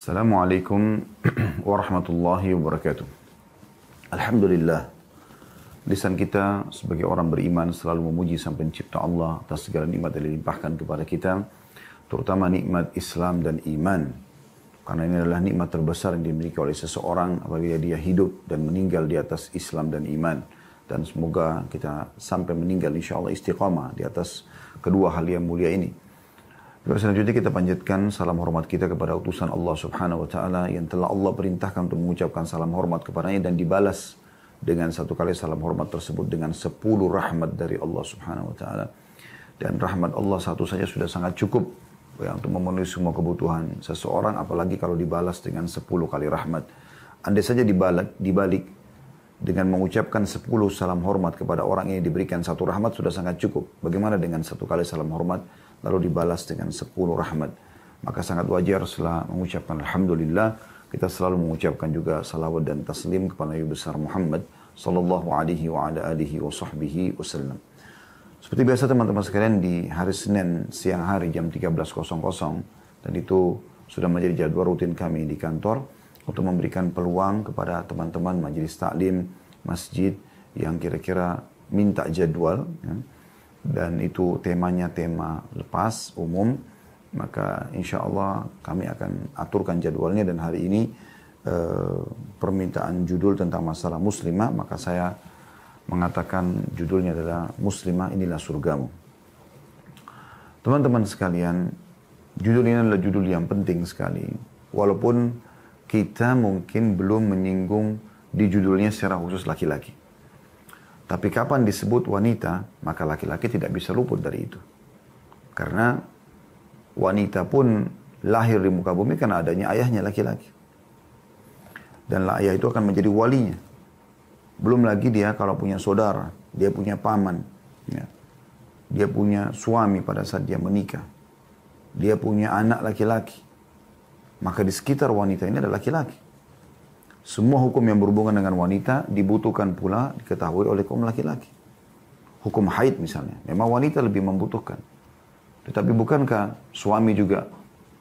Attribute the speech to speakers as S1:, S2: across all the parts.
S1: Assalamualaikum warahmatullahi wabarakatuh. Alhamdulillah, lisan kita sebagai orang beriman selalu memuji Sang Pencipta Allah atas segala nikmat yang dilimpahkan kepada kita, terutama nikmat Islam dan iman. Karena ini adalah nikmat terbesar yang dimiliki oleh seseorang apabila dia hidup dan meninggal di atas Islam dan iman. Dan semoga kita sampai meninggal insya Allah istiqamah di atas kedua hal yang mulia ini. Selanjutnya kita panjatkan salam hormat kita kepada utusan Allah Subhanahu wa taala yang telah Allah perintahkan untuk mengucapkan salam hormat kepadanya dan dibalas dengan satu kali salam hormat tersebut dengan 10 rahmat dari Allah Subhanahu wa taala. Dan rahmat Allah satu saja sudah sangat cukup ya, untuk memenuhi semua kebutuhan seseorang, apalagi kalau dibalas dengan 10 kali rahmat. Andai saja dibalik dengan mengucapkan 10 salam hormat kepada orang yang diberikan satu rahmat sudah sangat cukup. Bagaimana dengan satu kali salam hormat lalu dibalas dengan 10 rahmat? Maka sangat wajar setelah mengucapkan Alhamdulillah, kita selalu mengucapkan juga salawat dan taslim kepada Nabi besar Muhammad sallallahu alaihi wa ala alihi wa sahbihi wasallam. Seperti biasa teman-teman sekalian, di hari Senin siang hari jam 13.00, dan itu sudah menjadi jadwal rutin kami di kantor untuk memberikan peluang kepada teman-teman majelis taklim masjid yang kira-kira minta jadwal ya, dan itu temanya tema lepas umum, maka insya Allah kami akan aturkan jadwalnya. Dan hari ini permintaan judul tentang masalah muslimah, maka saya mengatakan judulnya adalah Muslimah Inilah Surgamu. Teman-teman sekalian, judul ini adalah judul yang penting sekali, walaupun kita mungkin belum menyinggung di judulnya secara khusus laki-laki. Tapi kapan disebut wanita, maka laki-laki tidak bisa luput dari itu. Karena wanita pun lahir di muka bumi karena adanya ayahnya laki-laki. Dan ayah itu akan menjadi walinya. Belum lagi dia kalau punya saudara, dia punya paman, ya. Dia punya suami pada saat dia menikah. Dia punya anak laki-laki. Maka di sekitar wanita ini ada laki-laki. Semua hukum yang berhubungan dengan wanita dibutuhkan pula diketahui oleh kaum laki-laki. Hukum haid misalnya, memang wanita lebih membutuhkan. Tetapi bukankah suami juga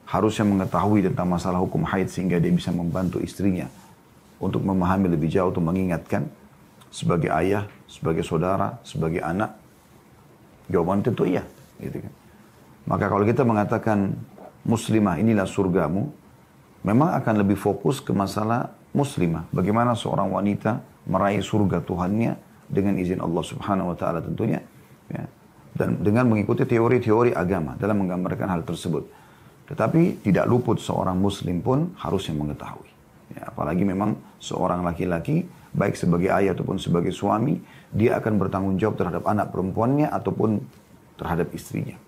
S1: harusnya mengetahui tentang masalah hukum haid sehingga dia bisa membantu istrinya untuk memahami lebih jauh, untuk mengingatkan sebagai ayah, sebagai saudara, sebagai anak? Jawaban tentu iya. Gitu kan. Maka kalau kita mengatakan muslimah inilah surgamu, memang akan lebih fokus ke masalah muslimah. Bagaimana seorang wanita meraih surga Tuhannya dengan izin Allah Subhanahu wa taala tentunya. Ya. Dan dengan mengikuti teori-teori agama dalam menggambarkan hal tersebut. Tetapi tidak luput seorang muslim pun harusnya mengetahui. Ya, apalagi memang seorang laki-laki, baik sebagai ayah ataupun sebagai suami, dia akan bertanggung jawab terhadap anak perempuannya ataupun terhadap istrinya.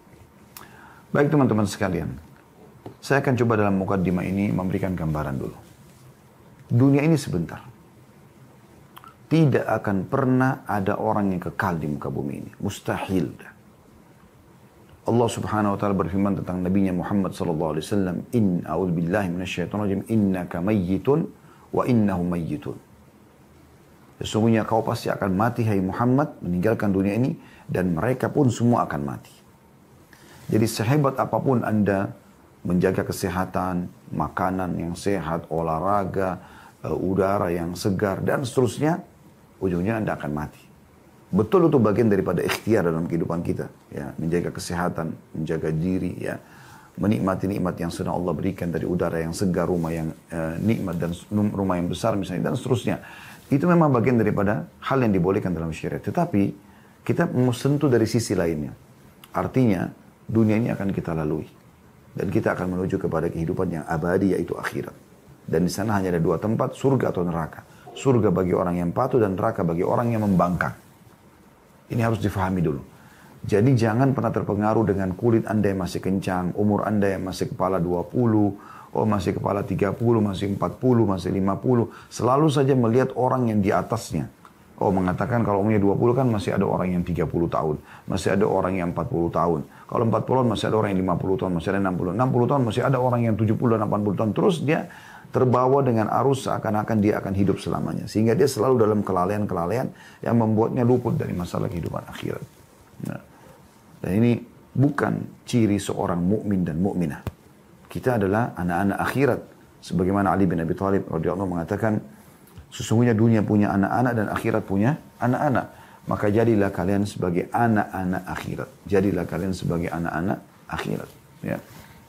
S1: Baik teman-teman sekalian, saya akan coba dalam mukaddimah ini memberikan gambaran dulu. Dunia ini sebentar. Tidak akan pernah ada orang yang kekal di muka bumi ini. Mustahil. Allah Subhanahu wa taala berfirman tentang nabinya Muhammad sallallahu alaihi wasallam, "In a'udzubillahi minasyaitonir rajim, innaka mayyitun wa innahum mayyitun." Sesungguhnya kau pasti akan mati hai Muhammad, meninggalkan dunia ini, dan mereka pun semua akan mati. Jadi sehebat apapun Anda menjaga kesehatan, makanan yang sehat, olahraga, udara yang segar, dan seterusnya, ujungnya Anda akan mati. Betul itu bagian daripada ikhtiar dalam kehidupan kita. Ya, menjaga kesehatan, menjaga diri, ya, menikmati nikmat yang sudah Allah berikan dari udara yang segar, rumah yang nikmat, dan rumah yang besar misalnya, dan seterusnya. Itu memang bagian daripada hal yang dibolehkan dalam syariat. Tetapi kita mau sentuh dari sisi lainnya. Artinya, dunia ini akan kita lalui. Dan kita akan menuju kepada kehidupan yang abadi, yaitu akhirat. Dan di sana hanya ada dua tempat, surga atau neraka. Surga bagi orang yang patuh dan neraka bagi orang yang membangkang. Ini harus difahami dulu. Jadi jangan pernah terpengaruh dengan kulit Anda yang masih kencang, umur Anda yang masih kepala 20, masih kepala 30, masih 40, masih 50. Selalu saja melihat orang yang di atasnya. Mengatakan kalau umurnya 20 kan masih ada orang yang 30 tahun. Masih ada orang yang 40 tahun. Kalau 40 tahun masih ada orang yang 50 tahun, masih ada 60. 60 tahun masih ada orang yang 70 dan 80 tahun. Terus dia terbawa dengan arus seakan-akan dia akan hidup selamanya. Sehingga dia selalu dalam kelalaian-kelalaian yang membuatnya luput dari masalah kehidupan akhirat. Nah, dan ini bukan ciri seorang mukmin dan mukminah. Kita adalah anak-anak akhirat. Sebagaimana Ali bin Abi Thalib radhiyallahu anhu mengatakan, sesungguhnya dunia punya anak-anak dan akhirat punya anak-anak. Maka jadilah kalian sebagai anak-anak akhirat. Jadilah kalian sebagai anak-anak akhirat. Ya.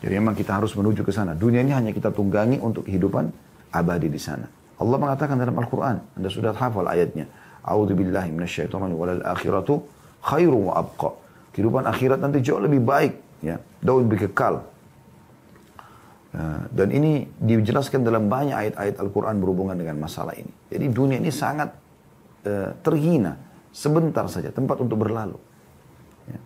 S1: Jadi memang kita harus menuju ke sana. Dunia ini hanya kita tunggangi untuk kehidupan abadi di sana. Allah mengatakan dalam Al-Quran, Anda sudah hafal ayatnya. A'udzubillahi minasyaitonir walal akhiratu khairu wa abqa. Kehidupan akhirat nanti jauh lebih baik, ya, jauh lebih kekal. Dan ini dijelaskan dalam banyak ayat-ayat Al-Quran berhubungan dengan masalah ini. Jadi dunia ini sangat terhina, sebentar saja, tempat untuk berlalu. Ya.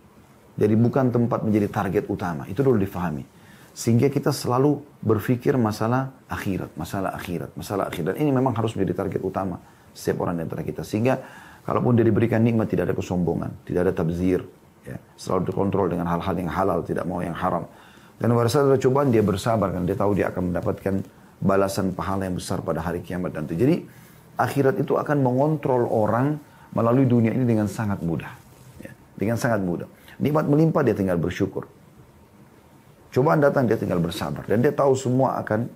S1: Jadi bukan tempat menjadi target utama, itu dulu difahami. Sehingga kita selalu berpikir masalah akhirat, masalah akhirat, masalah akhirat. Ini memang harus menjadi target utama setiap orang di antara kita. Sehingga kalaupun dia diberikan nikmat, tidak ada kesombongan, tidak ada tabzir. Ya. Selalu dikontrol dengan hal-hal yang halal, tidak mau yang haram. Dan pada saat ada cobaan, dia bersabar. Kan dia tahu dia akan mendapatkan balasan pahala yang besar pada hari kiamat nanti. Jadi akhirat itu akan mengontrol orang melalui dunia ini dengan sangat mudah. Ya. Dengan sangat mudah. Nikmat melimpah, dia tinggal bersyukur. Cobaan datang, dia tinggal bersabar. Dan dia tahu semua akan,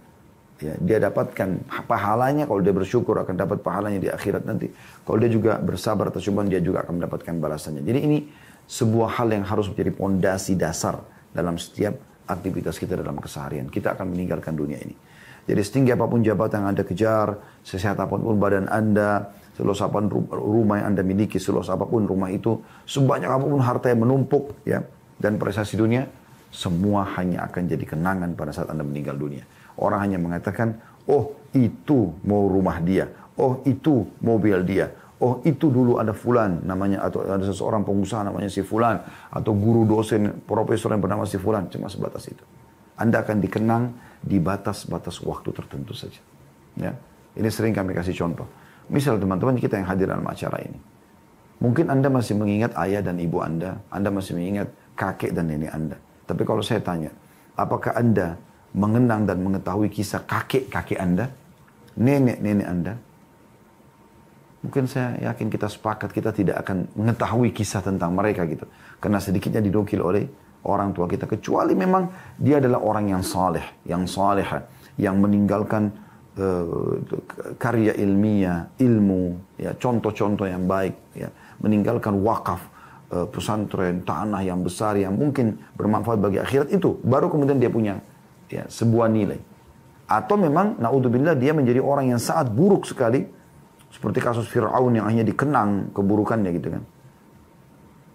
S1: ya, dia dapatkan pahalanya. Kalau dia bersyukur akan dapat pahalanya di akhirat nanti. Kalau dia juga bersabar atas cobaan, dia juga akan mendapatkan balasannya. Jadi ini sebuah hal yang harus menjadi pondasi dasar dalam setiap aktivitas kita dalam keseharian. Kita akan meninggalkan dunia ini. Jadi setinggi apapun jabatan yang Anda kejar, sesehat apapun badan Anda, seluas apapun rumah yang Anda miliki, seluas apapun rumah itu, sebanyak apapun harta yang menumpuk, ya, dan prestasi dunia, semua hanya akan jadi kenangan pada saat Anda meninggal dunia. Orang hanya mengatakan, oh itu mau rumah dia, oh itu mobil dia, oh itu dulu ada fulan namanya, atau ada seseorang pengusaha namanya si fulan, atau guru dosen, profesor yang bernama si fulan, cuma sebatas itu. Anda akan dikenang di batas-batas waktu tertentu saja. Ya, ini sering kami kasih contoh. Misal teman-teman kita yang hadir dalam acara ini, mungkin Anda masih mengingat ayah dan ibu Anda masih mengingat kakek dan nenek Anda. Tapi kalau saya tanya, apakah Anda mengenang dan mengetahui kisah kakek-kakek Anda, nenek-nenek Anda? Mungkin saya yakin kita sepakat kita tidak akan mengetahui kisah tentang mereka gitu. Karena sedikitnya didokil oleh orang tua kita. Kecuali memang dia adalah orang yang saleh, yang salehah, yang meninggalkan karya ilmiah, ilmu, ya, contoh-contoh yang baik, ya, meninggalkan wakaf, pesantren, tanah yang besar yang mungkin bermanfaat bagi akhirat, itu baru kemudian dia punya, ya, sebuah nilai. Atau memang naudzubillah dia menjadi orang yang sangat buruk sekali, seperti kasus Fir'aun yang hanya dikenang keburukannya gitu kan.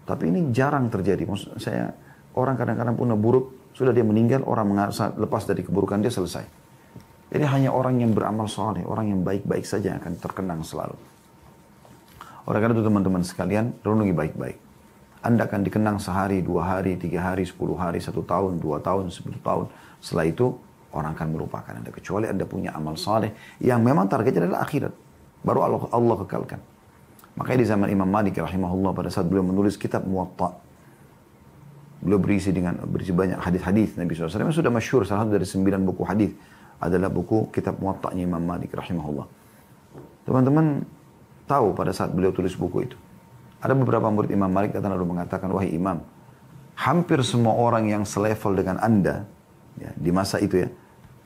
S1: Tapi ini jarang terjadi. Maksud saya, orang kadang-kadang punya buruk, sudah dia meninggal, orang lepas dari keburukan dia, selesai. Jadi hanya orang yang beramal saleh, orang yang baik-baik saja yang akan terkenang selalu. Oleh karena itu teman-teman sekalian, renungi baik-baik. Anda akan dikenang sehari, 2 hari, 3 hari, 10 hari, 1 tahun, 2 tahun, 10 tahun. Setelah itu, orang akan melupakan Anda. Kecuali Anda punya amal saleh yang memang targetnya adalah akhirat. Baru Allah kekalkan. Makanya di zaman Imam Malik rahimahullah, pada saat beliau menulis kitab Muwatta, beliau berisi banyak hadis-hadis Nabi SAW. Yang sudah masyhur, salah satu dari 9 buku hadis adalah buku kitab Muwatta'nya Imam Malik rahimahullah. Teman-teman tahu pada saat beliau tulis buku itu, ada beberapa murid Imam Malik datang lalu mengatakan, wahai Imam, hampir semua orang yang selevel dengan Anda, ya, di masa itu ya,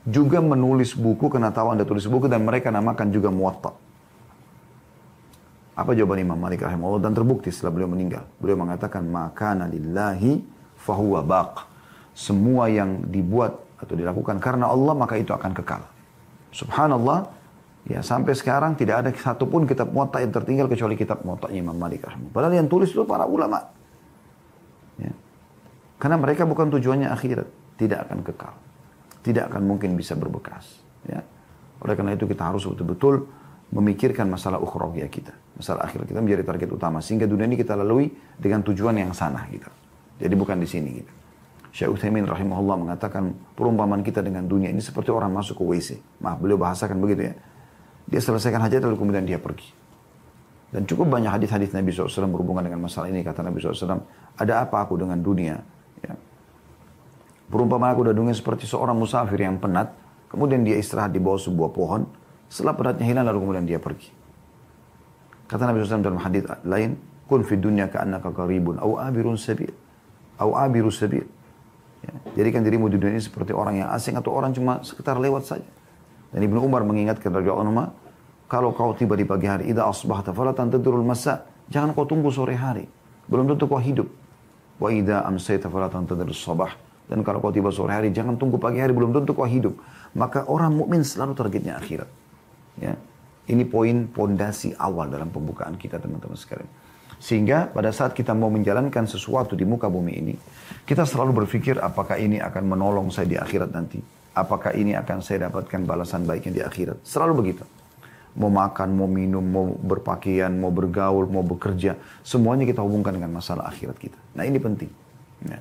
S1: juga menulis buku karena tahu Anda tulis buku, dan mereka namakan juga Muwatta. Apa jawaban Imam Malik rahimahullah? Dan terbukti setelah beliau meninggal. Beliau mengatakan, makana lillahi fahuwa baq. Semua yang dibuat atau dilakukan karena Allah, maka itu akan kekal. Subhanallah, ya, sampai sekarang tidak ada satupun kitab Muwatta yang tertinggal kecuali kitab Muwatta'nya Imam Malik rahimahullah. Padahal yang tulis itu para ulama. Ya. Karena mereka bukan tujuannya akhirat, tidak akan kekal. Tidak akan mungkin bisa berbekas. Ya. Oleh karena itu kita harus betul-betul memikirkan masalah ukhrawiyah kita. Masalah akhirat kita menjadi target utama. Sehingga dunia ini kita lalui dengan tujuan yang sana gitu. Jadi bukan di sini gitu. Syekh Utsaimin rahimahullah mengatakan perumpamaan kita dengan dunia ini seperti orang masuk ke WC. Maaf, beliau bahasakan begitu ya. Dia selesaikan hajat lalu kemudian dia pergi. Dan cukup banyak hadis-hadis Nabi SAW berhubungan dengan masalah ini. Kata Nabi SAW, ada apa aku dengan dunia? Ya. Perumpamaan aku dengan dunia seperti seorang musafir yang penat. Kemudian dia istirahat di bawah sebuah pohon. Setelah penatnya hilang lalu kemudian dia pergi. Kata Nabi SAW dalam hadis lain, kun fid dunya ka'annaka qaribun au abirun sabil. Au abirus sabil. Ya. Jadikan dirimu di dunia ini seperti orang yang asing atau orang cuma sekitar lewat saja. Dan Ibnu Umar mengingatkan radhiyallahu anhu, kalau kau tiba di pagi hari, idza asbahta fala tantadhirul masa, jangan kau tunggu sore hari. Belum tentu kau hidup. Wa idza amsayta fala tantadhirus sabah. Dan kalau kau tiba sore hari, jangan tunggu pagi hari, belum tentu kau hidup. Maka orang mukmin selalu targetnya akhirat. Ya. Ini poin pondasi awal dalam pembukaan kita, teman-teman sekalian. Sehingga pada saat kita mau menjalankan sesuatu di muka bumi ini, kita selalu berpikir apakah ini akan menolong saya di akhirat nanti. Apakah ini akan saya dapatkan balasan baiknya di akhirat. Selalu begitu. Mau makan, mau minum, mau berpakaian, mau bergaul, mau bekerja. Semuanya kita hubungkan dengan masalah akhirat kita. Nah ini penting. Ya.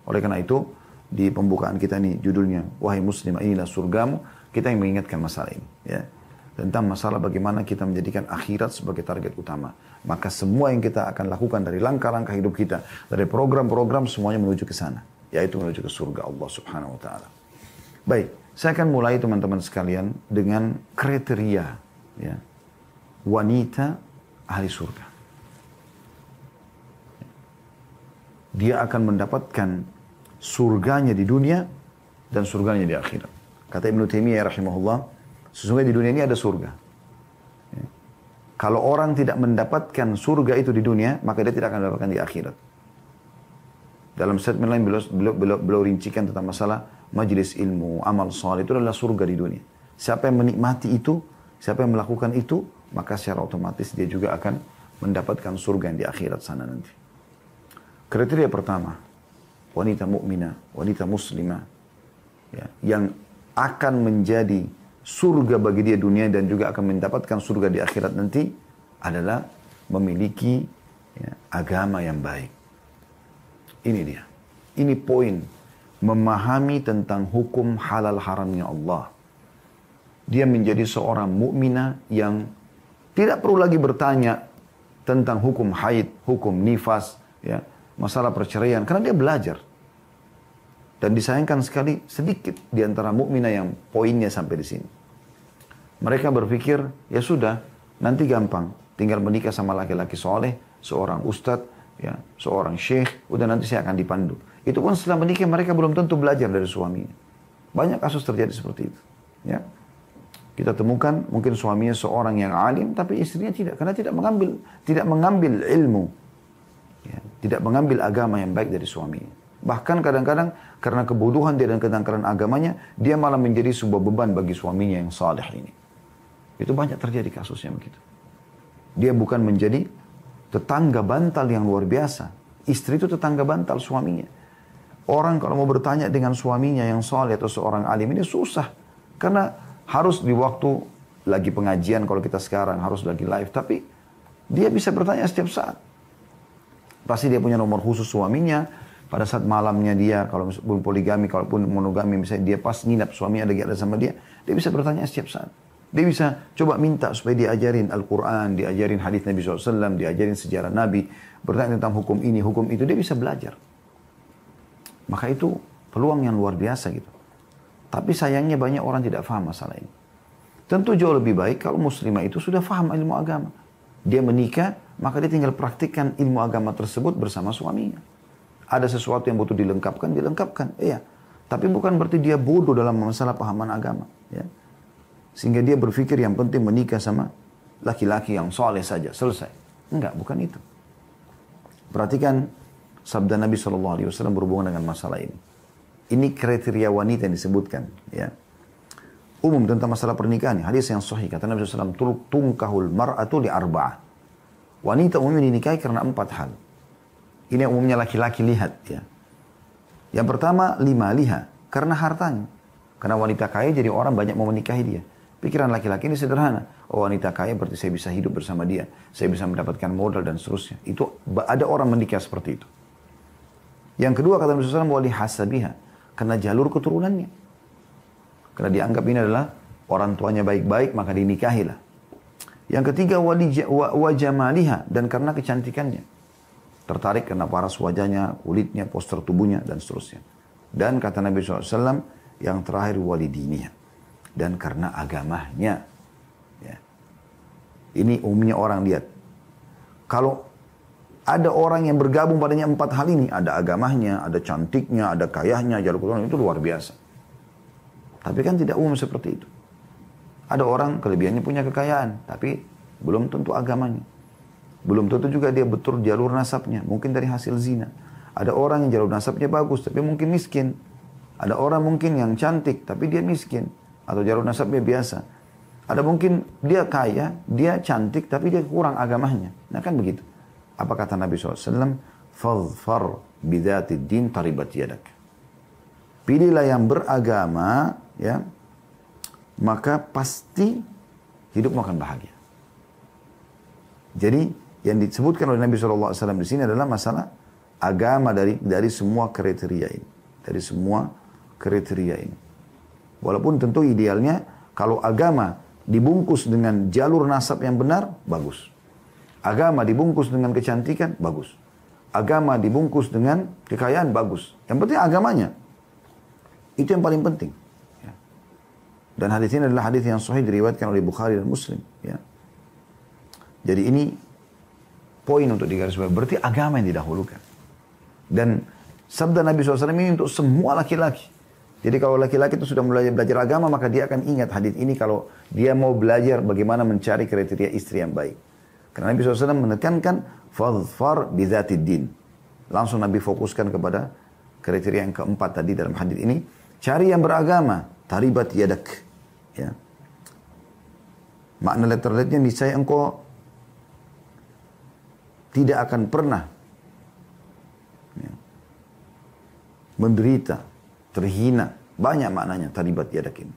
S1: Oleh karena itu, di pembukaan kita ini judulnya, wahai muslim inilah surgamu. Kita yang mengingatkan masalah ini. Ya. Tentang masalah bagaimana kita menjadikan akhirat sebagai target utama. Maka semua yang kita akan lakukan dari langkah-langkah hidup kita, dari program-program semuanya menuju ke sana. Yaitu menuju ke surga Allah subhanahu wa ta'ala. Baik, saya akan mulai teman-teman sekalian dengan kriteria ya, wanita ahli surga. Dia akan mendapatkan surganya di dunia dan surganya di akhirat. Kata Ibnu Taimiyah rahimahullah, sesungguhnya di dunia ini ada surga. Ya. Kalau orang tidak mendapatkan surga itu di dunia, maka dia tidak akan mendapatkan di akhirat. Dalam statement lain beliau rincikan tentang masalah majlis ilmu, amal saleh itu adalah surga di dunia. Siapa yang menikmati itu, siapa yang melakukan itu, maka secara otomatis dia juga akan mendapatkan surga yang di akhirat sana nanti. Kriteria pertama, wanita mukminah, wanita muslimah, ya, yang akan menjadi surga bagi dia dunia dan juga akan mendapatkan surga di akhirat nanti adalah memiliki ya, agama yang baik. Ini dia. Ini poin. Memahami tentang hukum halal haramnya Allah. Dia menjadi seorang mukminah yang tidak perlu lagi bertanya tentang hukum haid, hukum nifas, ya, masalah perceraian. Karena dia belajar. Dan disayangkan sekali sedikit di antara mukminah yang poinnya sampai di sini. Mereka berpikir, ya sudah, nanti gampang. Tinggal menikah sama laki-laki soleh, seorang ustadz, ya, seorang syekh, udah nanti saya akan dipandu. Itu pun setelah menikah mereka belum tentu belajar dari suaminya. Banyak kasus terjadi seperti itu. Ya. Kita temukan mungkin suaminya seorang yang alim, tapi istrinya tidak. Karena tidak mengambil ilmu. Ya, tidak mengambil agama yang baik dari suaminya. Bahkan kadang-kadang karena kebodohan dia dan kedangkalan agamanya, dia malah menjadi sebuah beban bagi suaminya yang saleh ini. Itu banyak terjadi kasusnya begitu. Dia bukan menjadi tetangga bantal yang luar biasa. Istri itu tetangga bantal suaminya. Orang kalau mau bertanya dengan suaminya yang saleh atau seorang alim ini susah. Karena harus di waktu lagi pengajian kalau kita sekarang, harus lagi live. Tapi dia bisa bertanya setiap saat. Pasti dia punya nomor khusus suaminya. Pada saat malamnya dia, kalau pun poligami, kalaupun monogami, misalnya dia pas nginap suaminya lagi ada sama dia bisa bertanya setiap saat. Dia bisa coba minta supaya diajarin Al-Quran, diajarin hadis Nabi SAW, diajarin sejarah Nabi, bertanya tentang hukum ini, hukum itu, dia bisa belajar. Maka itu peluang yang luar biasa gitu. Tapi sayangnya banyak orang tidak faham masalah ini. Tentu jauh lebih baik kalau muslimah itu sudah faham ilmu agama. Dia menikah, maka dia tinggal praktikkan ilmu agama tersebut bersama suaminya. Ada sesuatu yang butuh dilengkapkan. Iya. Tapi bukan berarti dia bodoh dalam masalah pahaman agama. Ya. Sehingga dia berpikir yang penting menikah sama laki-laki yang soleh saja. Selesai. Enggak, bukan itu. Perhatikan sabda Nabi SAW berhubungan dengan masalah ini. Ini kriteria wanita yang disebutkan. Ya. Umum tentang masalah pernikahan. Hadis yang sahih. Kata Nabi SAW, tungkahul mar'atu li arba'ah. Wanita umumnya dinikahi karena 4 hal. Ini yang umumnya laki-laki lihat. Ya. Yang pertama, liha. Karena hartanya. Karena wanita kaya jadi orang banyak mau menikahi dia. Pikiran laki-laki ini sederhana. Oh, wanita kaya berarti saya bisa hidup bersama dia. Saya bisa mendapatkan modal dan seterusnya. Itu ada orang menikah seperti itu. Yang kedua kata Nabi SAW, wali hasabiha. Karena jalur keturunannya. Karena dianggap ini adalah orang tuanya baik-baik, maka dinikahilah. Yang ketiga, wajamaliha. Dan karena kecantikannya. Tertarik karena paras wajahnya, kulitnya, postur tubuhnya, dan seterusnya. Dan kata Nabi SAW, yang terakhir walidiniha. Dan karena agamanya. Ya. Ini umumnya orang lihat. Kalau ada orang yang bergabung padanya 4 hal ini. Ada agamanya, ada cantiknya, ada kayahnya, jalur keturunan, itu luar biasa. Tapi kan tidak umum seperti itu. Ada orang kelebihannya punya kekayaan, tapi belum tentu agamanya. Belum tentu juga dia betul jalur nasabnya, mungkin dari hasil zina. Ada orang yang jalur nasabnya bagus, tapi mungkin miskin. Ada orang mungkin yang cantik, tapi dia miskin. Atau jalur nasabnya biasa. Ada mungkin dia kaya, dia cantik, tapi dia kurang agamanya. Nah kan begitu. Apa kata Nabi SAW? Fadfar bidhatid din taribat yadak. Pilihlah yang beragama, ya, maka pasti hidupmu akan bahagia. Jadi yang disebutkan oleh Nabi SAW di sini adalah masalah agama dari semua kriteria ini, dari semua kriteria ini. Walaupun tentu idealnya kalau agama dibungkus dengan jalur nasab yang benar, bagus. Agama dibungkus dengan kecantikan, bagus. Agama dibungkus dengan kekayaan, bagus. Yang penting agamanya. Itu yang paling penting. Ya. Dan hadis ini adalah hadis yang sahih diriwayatkan oleh Bukhari dan Muslim. Ya. Jadi ini poin untuk digarisbawahi. Berarti agama yang didahulukan. Dan sabda Nabi SAW ini untuk semua laki-laki. Jadi kalau laki-laki itu sudah mulai belajar agama, maka dia akan ingat hadis ini kalau dia mau belajar bagaimana mencari kriteria istri yang baik. Karena Nabi SAW menekankan, fadfar bidzatid din. Langsung Nabi fokuskan kepada kriteria yang keempat tadi dalam hadis ini. Cari yang beragama, taribat yadak. Ya. Makna letter-letternya niscaya engkau tidak akan pernah menderita, terhina. Banyak maknanya taribat yadak ini.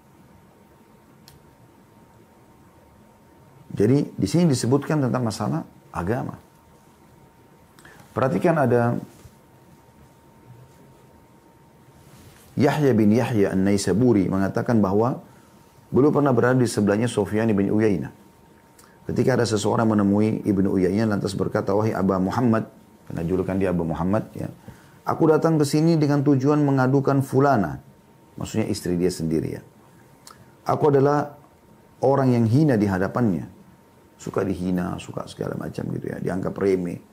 S1: Jadi di sini disebutkan tentang masalah agama. Perhatikan ada Yahya bin Yahya An-Naisaburi mengatakan bahwa beliau pernah berada di sebelahnya Sufyan bin Uyainah. Ketika ada seseorang menemui Ibnu Uyainah lantas berkata, wahai Aba Muhammad, karena julukan dia Abu Muhammad, ya, aku datang ke sini dengan tujuan mengadukan fulana, maksudnya istri dia sendiri ya. Aku adalah orang yang hina di hadapannya, suka dihina, suka segala macam gitu ya, dianggap remeh.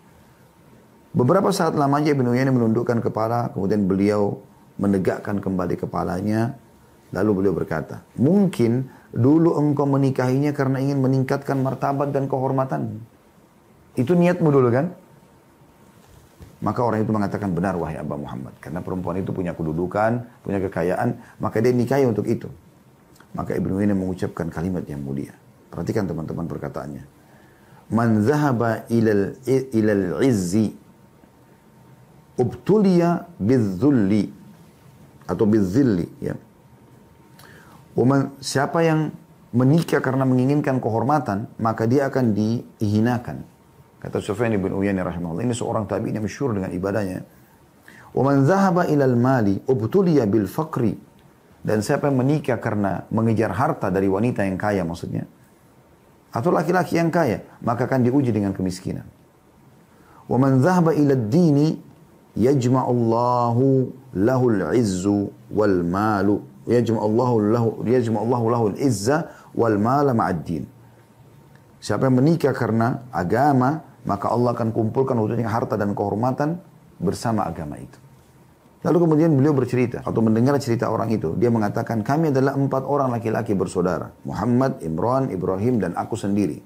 S1: Beberapa saat lamanya Ibnu Uyainah menundukkan kepala, kemudian beliau menegakkan kembali kepalanya, lalu beliau berkata, mungkin dulu engkau menikahinya karena ingin meningkatkan martabat dan kehormatan. Itu niatmu dulu kan? Maka orang itu mengatakan, benar wahai Aba Muhammad. Karena perempuan itu punya kedudukan, punya kekayaan, maka dia nikahi untuk itu. Maka Ibnu Uyainah mengucapkan kalimat yang mulia. Perhatikan teman-teman perkataannya. Man zahaba ilal izzi ubtuliya bidzulli atau bidzilli ya. Siapa yang menikah karena menginginkan kehormatan, maka dia akan dihinakan. Kata Sufyan bin Uyainah rahimahullah, ini seorang tabi'in yang masyhur dengan ibadahnya. Wa man dhahaba ilal mali ubtuliya bil faqri. Dan siapa yang menikah karena mengejar harta dari wanita yang kaya maksudnya, atau laki-laki yang kaya, maka akan diuji dengan kemiskinan. Wa man dhahaba ilad dini yajma'ullahu lahul izzu wal malu. Yajma'ullahu lahul izza wal mala ma'ad-din. Siapa yang menikah karena agama, maka Allah akan kumpulkan untuknya harta dan kehormatan bersama agama itu. Lalu kemudian beliau bercerita atau mendengar cerita orang itu. Dia mengatakan, kami adalah 4 orang laki-laki bersaudara. Muhammad, Imran, Ibrahim, dan aku sendiri.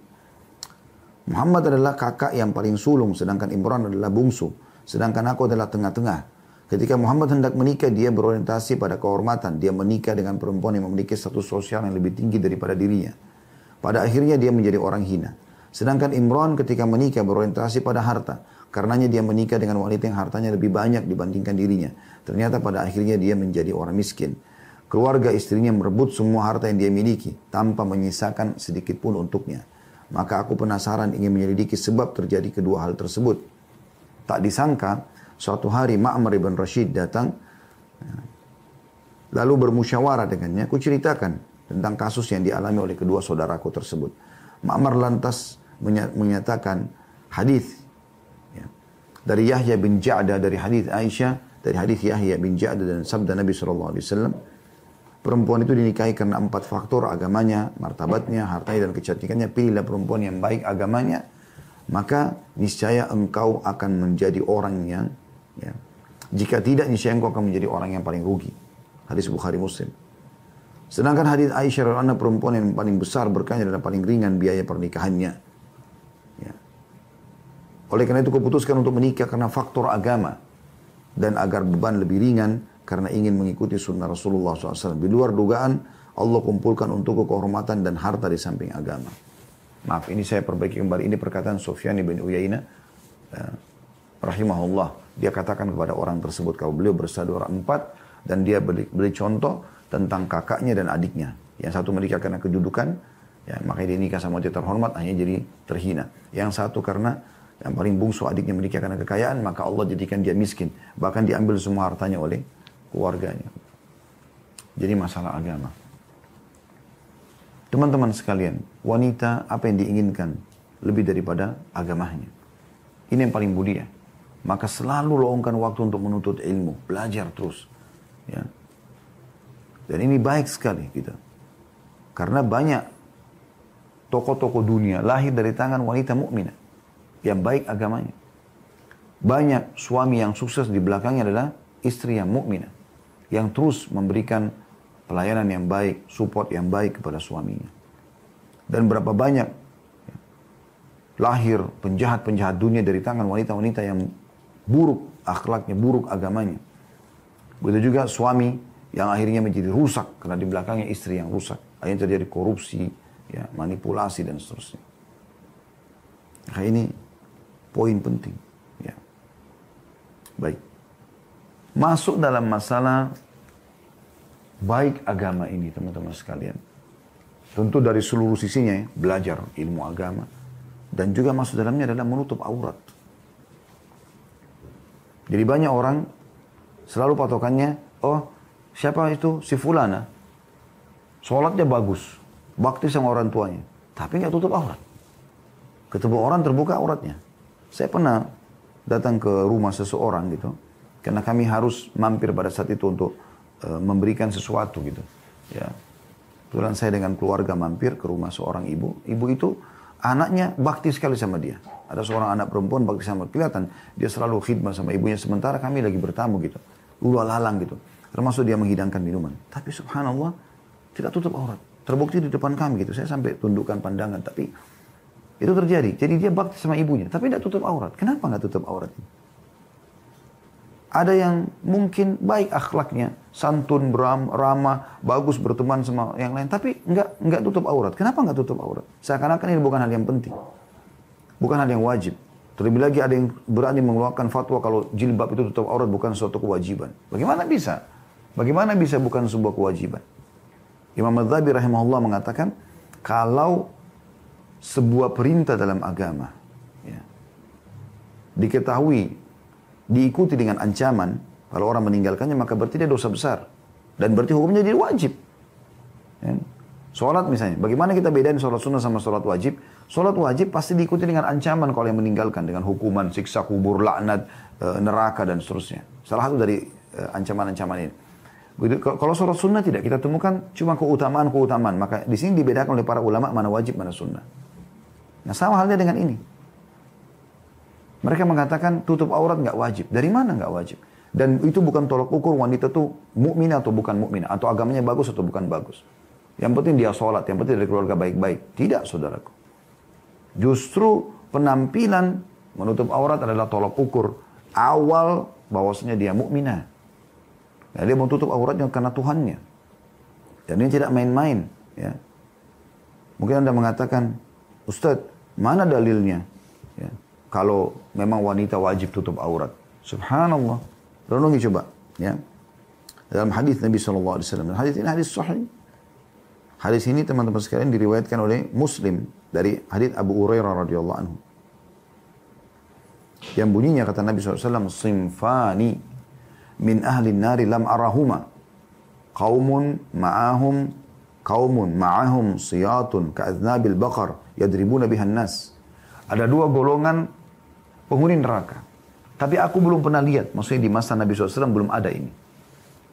S1: Muhammad adalah kakak yang paling sulung, sedangkan Imran adalah bungsu. Sedangkan aku adalah tengah-tengah. Ketika Muhammad hendak menikah, dia berorientasi pada kehormatan. Dia menikah dengan perempuan yang memiliki status sosial yang lebih tinggi daripada dirinya. Pada akhirnya dia menjadi orang hina. Sedangkan Imran ketika menikah berorientasi pada harta. Karenanya dia menikah dengan wanita yang hartanya lebih banyak dibandingkan dirinya. Ternyata pada akhirnya dia menjadi orang miskin. Keluarga istrinya merebut semua harta yang dia miliki tanpa menyisakan sedikit pun untuknya. Maka aku penasaran ingin menyelidiki sebab terjadi kedua hal tersebut. Tak disangka suatu hari Ma'mar ibn Rashid datang lalu bermusyawarah dengannya. Aku ceritakan tentang kasus yang dialami oleh kedua saudaraku tersebut. Ma'mar lantas menyatakan hadis ya, dari Yahya bin Ja'da, dari hadis Aisyah, dari hadis Yahya bin Ja'da dan sabda Nabi SAW. Perempuan itu dinikahi karena 4 faktor, agamanya, martabatnya, hartanya dan kecantikannya. Pilihlah perempuan yang baik agamanya, maka niscaya engkau akan menjadi orang yang ya, jika tidak niscaya engkau akan menjadi orang yang paling rugi. Hadis Bukhari Muslim. Sedangkan hadis Aisyah radhiyallahu anha perempuan yang paling besar berkahnya dan paling ringan biaya pernikahannya. Ya. Oleh karena itu keputuskan untuk menikah karena faktor agama. Dan agar beban lebih ringan karena ingin mengikuti sunnah Rasulullah SAW. Di luar dugaan Allah kumpulkan untukku kehormatan dan harta di samping agama. Maaf, ini saya perbaiki kembali. Ini perkataan Sufyan bin Uyainah rahimahullah. Dia katakan kepada orang tersebut kalau beliau bersaudara 4 dan dia beri contoh tentang kakaknya dan adiknya. Yang satu menikah karena kedudukan, ya, makanya dia nikah sama dia terhormat, akhirnya jadi terhina. Yang satu karena yang paling bungsu adiknya menikah karena kekayaan, maka Allah jadikan dia miskin. Bahkan diambil semua hartanya oleh keluarganya. Jadi masalah agama. Teman-teman sekalian, wanita apa yang diinginkan lebih daripada agamanya. Ini yang paling mulia. Maka selalu luangkan waktu untuk menuntut ilmu, belajar terus. Ya. Dan ini baik sekali kita. Karena banyak tokoh-tokoh dunia lahir dari tangan wanita mukminah yang baik agamanya. Banyak suami yang sukses di belakangnya adalah istri yang mukminah yang terus memberikan pelayanan yang baik, support yang baik kepada suaminya. Dan berapa banyak lahir penjahat-penjahat dunia dari tangan wanita-wanita yang buruk akhlaknya, buruk agamanya. Begitu juga suami yang akhirnya menjadi rusak karena di belakangnya istri yang rusak. Akhirnya terjadi korupsi, ya, manipulasi dan seterusnya. Nah, ini poin penting. Ya. Baik. Masuk dalam masalah baik agama ini, teman-teman sekalian. Tentu dari seluruh sisinya, ya, belajar ilmu agama. Dan juga masuk dalamnya adalah menutup aurat. Jadi banyak orang selalu patokannya, oh, siapa itu? Si fulana. Sholatnya bagus. Bakti sama orang tuanya. Tapi nggak tutup aurat. Ketemu orang terbuka auratnya. Saya pernah datang ke rumah seseorang gitu. Karena kami harus mampir pada saat itu untuk memberikan sesuatu gitu. Ya. Kebetulan saya dengan keluarga mampir ke rumah seorang ibu. Ibu itu anaknya bakti sekali sama dia. Ada seorang anak perempuan bakti sama. Kelihatan dia selalu khidmat sama ibunya. Sementara kami lagi bertamu gitu. Lulu lalang gitu. Termasuk dia menghidangkan minuman. Tapi subhanallah, tidak tutup aurat. Terbukti di depan kami gitu. Saya sampai tundukkan pandangan. Tapi itu terjadi. Jadi dia bakti sama ibunya. Tapi tidak tutup aurat. Kenapa nggak tutup aurat? Ada yang mungkin baik akhlaknya. Santun, ramah, bagus berteman sama yang lain. Tapi nggak tutup aurat. Kenapa nggak tutup aurat? Seakan-akan ini bukan hal yang penting. Bukan hal yang wajib. Terlebih lagi ada yang berani mengeluarkan fatwa kalau jilbab itu tutup aurat bukan suatu kewajiban. Bagaimana bisa? Bagaimana bisa bukan sebuah kewajiban? Imam Adz-Dzahabi rahimahullah mengatakan, kalau sebuah perintah dalam agama, ya, diketahui, diikuti dengan ancaman, kalau orang meninggalkannya maka berarti dia dosa besar. Dan berarti hukumnya jadi wajib. Ya. Sholat misalnya, bagaimana kita bedain sholat sunnah sama sholat wajib? Sholat wajib pasti diikuti dengan ancaman kalau yang meninggalkan. Dengan hukuman, siksa kubur, laknat, neraka dan seterusnya. Salah satu dari ancaman-ancaman ini. Kalau sholat sunnah tidak, kita temukan cuma keutamaan-keutamaan. Maka di sini dibedakan oleh para ulama mana wajib, mana sunnah. Nah sama halnya dengan ini. Mereka mengatakan tutup aurat nggak wajib. Dari mana nggak wajib? Dan itu bukan tolak ukur wanita tuh mukminah atau bukan mukminah, atau agamanya bagus atau bukan bagus. Yang penting dia sholat, yang penting dari keluarga baik-baik. Tidak, saudaraku. Justru penampilan menutup aurat adalah tolak ukur awal bahwasanya dia mukminah. Nah, dia mau tutup auratnya karena Tuhannya. Dan ini tidak main-main. Ya. Mungkin Anda mengatakan, Ustadz, mana dalilnya? Ya. Kalau memang wanita wajib tutup aurat. Subhanallah. Renungi coba. Ya. Dalam hadis Nabi SAW. Hadis ini hadis sahih. Hadis ini teman-teman sekalian diriwayatkan oleh Muslim dari hadis Abu Hurairah radhiyallahu anhu. Yang bunyinya kata Nabi SAW, "Sinfani min ahli nari lam arahuma. Qaumun ma'ahum siyatun ka'adnabil baqar yadribuna bihan nas." Ada dua golongan penghuni neraka. Tapi aku belum pernah lihat, maksudnya di masa Nabi SAW belum ada ini.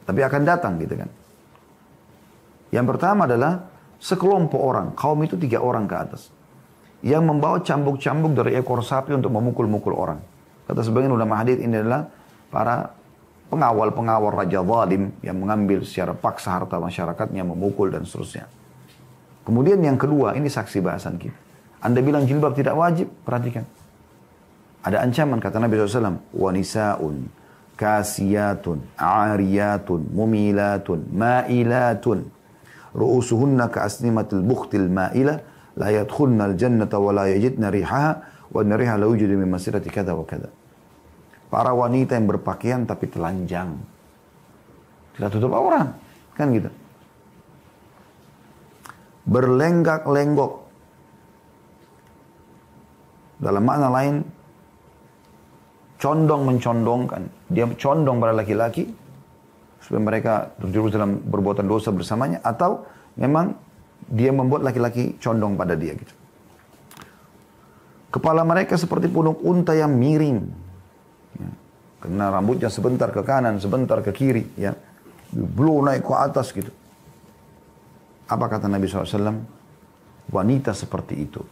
S1: Tapi akan datang gitu kan. Yang pertama adalah sekelompok orang, kaum itu 3 orang ke atas, yang membawa cambuk-cambuk dari ekor sapi untuk memukul-mukul orang. Kata sebagian ulama hadis ini adalah para pengawal-pengawal raja zalim yang mengambil secara paksa harta masyarakatnya, memukul dan seterusnya. Kemudian yang kedua, ini saksi bahasan kita. Anda bilang jilbab tidak wajib, perhatikan. Ada ancaman kata Nabi SAW, wa nisaun kasiyatun ariyatun mumilatun mailatun ru'usuhunna ka'asnimatil bukhtil ma'ila la yadkhulna al-jannata wa la yajidna rihaha wa inna riha la yujidu min masirati kada wa kada. Para wanita yang berpakaian tapi telanjang, tidak tutup aurat, kan gitu. Berlenggak-lenggok. Dalam makna lain, condong-mencondongkan. Dia condong pada laki-laki supaya mereka terjerumus dalam perbuatan dosa bersamanya, atau memang dia membuat laki-laki condong pada dia gitu. Kepala mereka seperti punuk unta yang miring. Ya. Karena rambutnya sebentar ke kanan, sebentar ke kiri, ya. Blow naik ke atas gitu. Apa kata Nabi SAW? Wanita seperti itu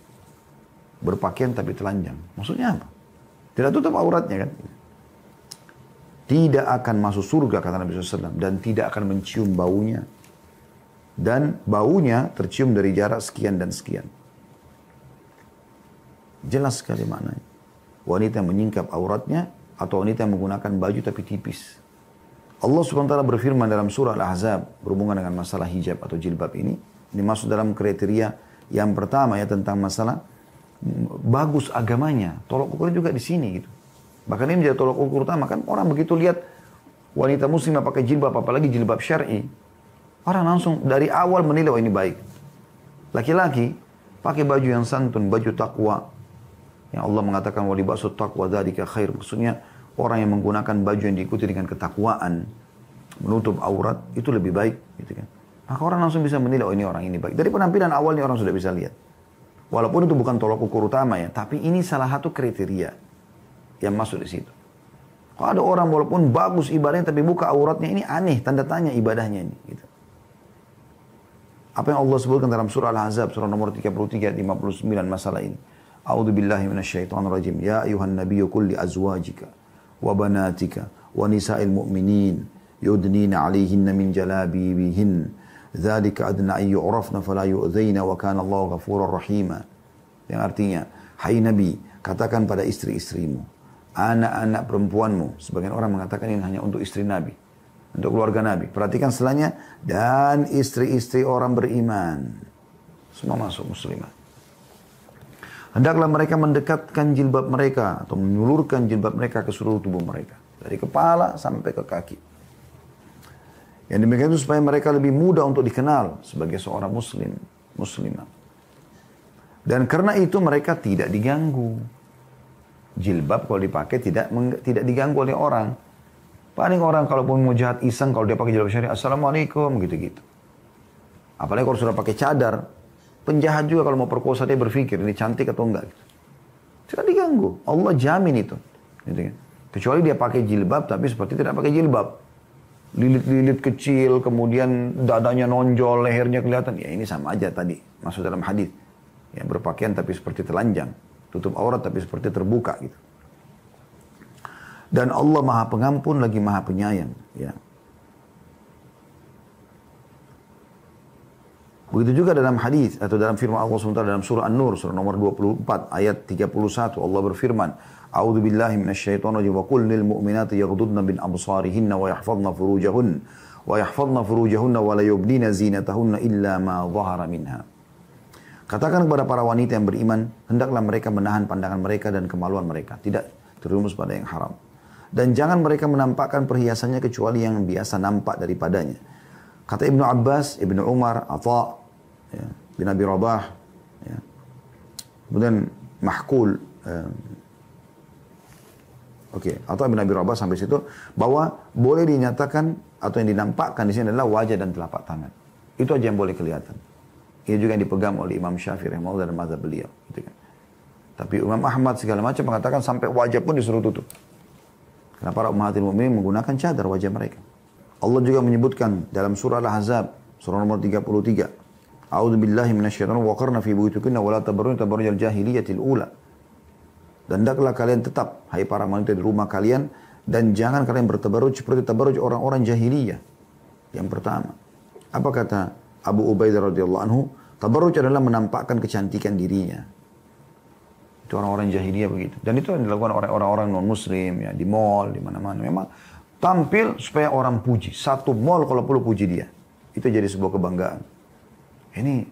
S1: berpakaian tapi telanjang. Maksudnya apa? Tidak tutup auratnya kan? Tidak akan masuk surga kata Nabi SAW. Dan tidak akan mencium baunya. Dan baunya tercium dari jarak sekian dan sekian. Jelas sekali maknanya. Wanita yang menyingkap auratnya atau wanita yang menggunakan baju tapi tipis. Allah SWT berfirman dalam surah Al-Ahzab berhubungan dengan masalah hijab atau jilbab ini. Ini masuk dalam kriteria yang pertama ya, tentang masalah bagus agamanya. Tolok ukurnya juga di sini gitu. Bahkan ini menjadi tolok ukur utama kan. Orang begitu lihat wanita muslimah pakai jilbab, apalagi jilbab syar'i, orang langsung dari awal menilai oh ini baik. Laki-laki pakai baju yang santun, baju takwa. Yang Allah mengatakan wa libasut taqwa dzalika khair. Maksudnya orang yang menggunakan baju yang diikuti dengan ketakwaan, menutup aurat, itu lebih baik gitu kan. Maka orang langsung bisa menilai oh ini orang ini baik. Dari penampilan awalnya orang sudah bisa lihat. Walaupun itu bukan tolak ukur utama ya, tapi ini salah satu kriteria yang masuk di situ. Kalau ada orang walaupun bagus ibadahnya tapi buka auratnya, ini aneh, tanda tanya ibadahnya ini gitu. Apa yang Allah sebutkan dalam surah Al-Ahzab, surah nomor 33, 59 masalah ini. A'udzu billahi minasyaitonir rajim. Ya ayuhan nabiyyu qul li azwajika wa banatika wa nisa'il mu'minin yudnina 'alaihinna min jalabibihin. Dzalika adna ay yu'rafna fala yu'dzaina wa kana Allahu ghafurur rahima. Yang artinya, hai Nabi, katakan pada istri-istrimu, anak-anak perempuanmu. Sebagian orang mengatakan ini hanya untuk istri Nabi, untuk keluarga Nabi. Perhatikan setelahnya, dan istri-istri orang beriman. Semua masuk muslimah. Hendaklah mereka mendekatkan jilbab mereka atau menyulurkan jilbab mereka ke seluruh tubuh mereka. Dari kepala sampai ke kaki. Yang demikian itu supaya mereka lebih mudah untuk dikenal sebagai seorang muslim, muslimah. Dan karena itu mereka tidak diganggu. Jilbab kalau dipakai tidak diganggu oleh orang. Paling orang kalaupun mau jahat iseng kalau dia pakai jilbab syariah, assalamualaikum gitu-gitu. Apalagi kalau sudah pakai cadar, penjahat juga kalau mau perkosa dia berpikir ini cantik atau enggak. Gitu. Tidak diganggu. Allah jamin itu. Gitu kan. Kecuali dia pakai jilbab tapi seperti tidak pakai jilbab. Lilit-lilit kecil, kemudian dadanya nonjol, lehernya kelihatan. Ya ini sama aja tadi, masuk dalam hadis. Ya berpakaian tapi seperti telanjang. Tutup aurat tapi seperti terbuka gitu. Dan Allah Maha Pengampun lagi Maha Penyayang. Ya. Begitu juga dalam hadis atau dalam firman Allah SWT dalam surah An-Nur, surah nomor 24, ayat 31. Allah berfirman, A'udzu billahi minasyaitonir rajim wa qul lil mu'minati yaghdudna min absarihinna wa yahfazna furujahunna wa la yubdina zinatahunna illa ma dhahara minha. Katakan kepada para wanita yang beriman, hendaklah mereka menahan pandangan mereka dan kemaluan mereka, tidak terjerumus pada yang haram. Dan jangan mereka menampakkan perhiasannya kecuali yang biasa nampak daripadanya. Kata Ibnu Abbas, Ibnu Umar, Atha, ya, bin Abi Rabah, ya. Kemudian Mahkul, Atha bin Abi Rabah sampai situ, bahwa boleh dinyatakan atau yang dinampakkan di sini adalah wajah dan telapak tangan. Itu aja yang boleh kelihatan. Ini juga yang dipegang oleh Imam Syafi'i rahimahullah dalam mazhab beliau. Gitu kan. Tapi Imam Ahmad segala macam mengatakan sampai wajah pun disuruh tutup. Karena para ummahatil mu'minin menggunakan cadar wajah mereka. Allah juga menyebutkan dalam surah Al-Ahzab, surah nomor 33. A'udzu billahi minasyaitonir rajim wa qarna fi buyutikunna wa la tabarrujna tabarrujal jahiliyatil ula. Dan hendaklah kalian tetap, hai para wanita di rumah kalian, Dan jangan kalian bertabarruj seperti tabarruj orang-orang jahiliyah. Yang pertama. Apa kata Abu Ubaidah radhiyallahu anhu? Tabarruj adalah menampakkan kecantikan dirinya. Itu orang-orang jahiliyah begitu. Dan itu yang dilakukan oleh orang-orang non-muslim, ya, di mall, di mana-mana. Memang tampil supaya orang puji. Satu mall kalau perlu puji dia. Itu jadi sebuah kebanggaan. Ini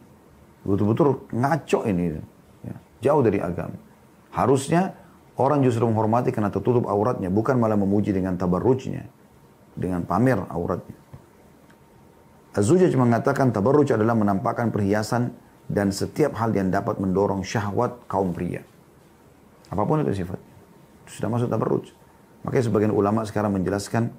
S1: betul-betul ngaco ini. Ya, jauh dari agama. Harusnya orang justru menghormati karena tertutup auratnya. Bukan malah memuji dengan tabarrujnya. Dengan pamer auratnya. Az-Zujaj mengatakan tabarruj adalah menampakkan perhiasan dan setiap hal yang dapat mendorong syahwat kaum pria. Apapun itu sifat. Itu sudah masuk tabarruj. Makanya sebagian ulama sekarang menjelaskan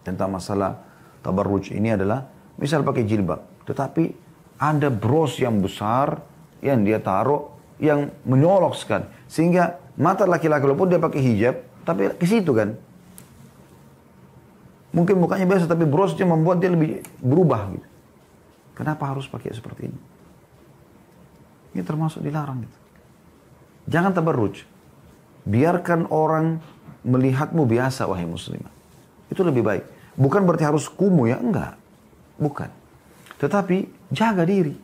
S1: tentang masalah tabarruj ini adalah misal pakai jilbab. Tetapi ada bros yang besar yang dia taruh yang menyolok sekali. Sehingga mata laki-laki walaupun dia pakai hijab tapi ke situ kan. Mungkin mukanya biasa tapi brosnya membuat dia lebih berubah gitu. Kenapa harus pakai seperti ini? Ini termasuk dilarang gitu. Jangan tabarruj. Biarkan orang melihatmu biasa wahai muslimah. Itu lebih baik. Bukan berarti harus kumuh ya, enggak. Bukan. Tetapi jaga diri.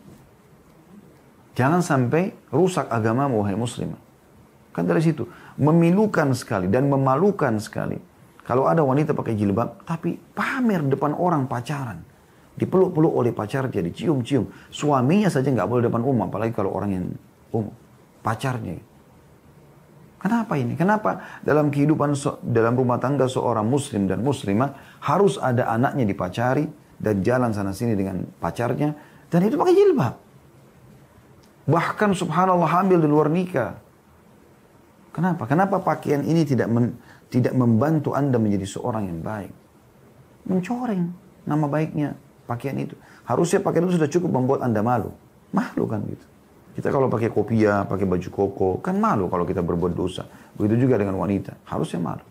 S1: Jangan sampai rusak agamamu wahai muslimah. Kan dari situ. Memilukan sekali dan memalukan sekali. Kalau ada wanita pakai jilbab, tapi pamer depan orang pacaran. Dipeluk-peluk oleh pacarnya, dicium-cium. Suaminya saja nggak boleh depan umum, apalagi kalau orang yang umum. Pacarnya. Kenapa ini? Kenapa dalam kehidupan, dalam rumah tangga seorang muslim dan muslimah, harus ada anaknya dipacari, dan jalan sana-sini dengan pacarnya, dan itu pakai jilbab. Bahkan subhanallah hamil di luar nikah. Kenapa? Kenapa pakaian ini tidak membantu Anda menjadi seorang yang baik? Mencoreng nama baiknya pakaian itu. Harusnya pakaian itu sudah cukup membuat Anda malu. Malu kan gitu. Kita kalau pakai kopiah, pakai baju koko, kan malu kalau kita berbuat dosa. Begitu juga dengan wanita. Harusnya malu.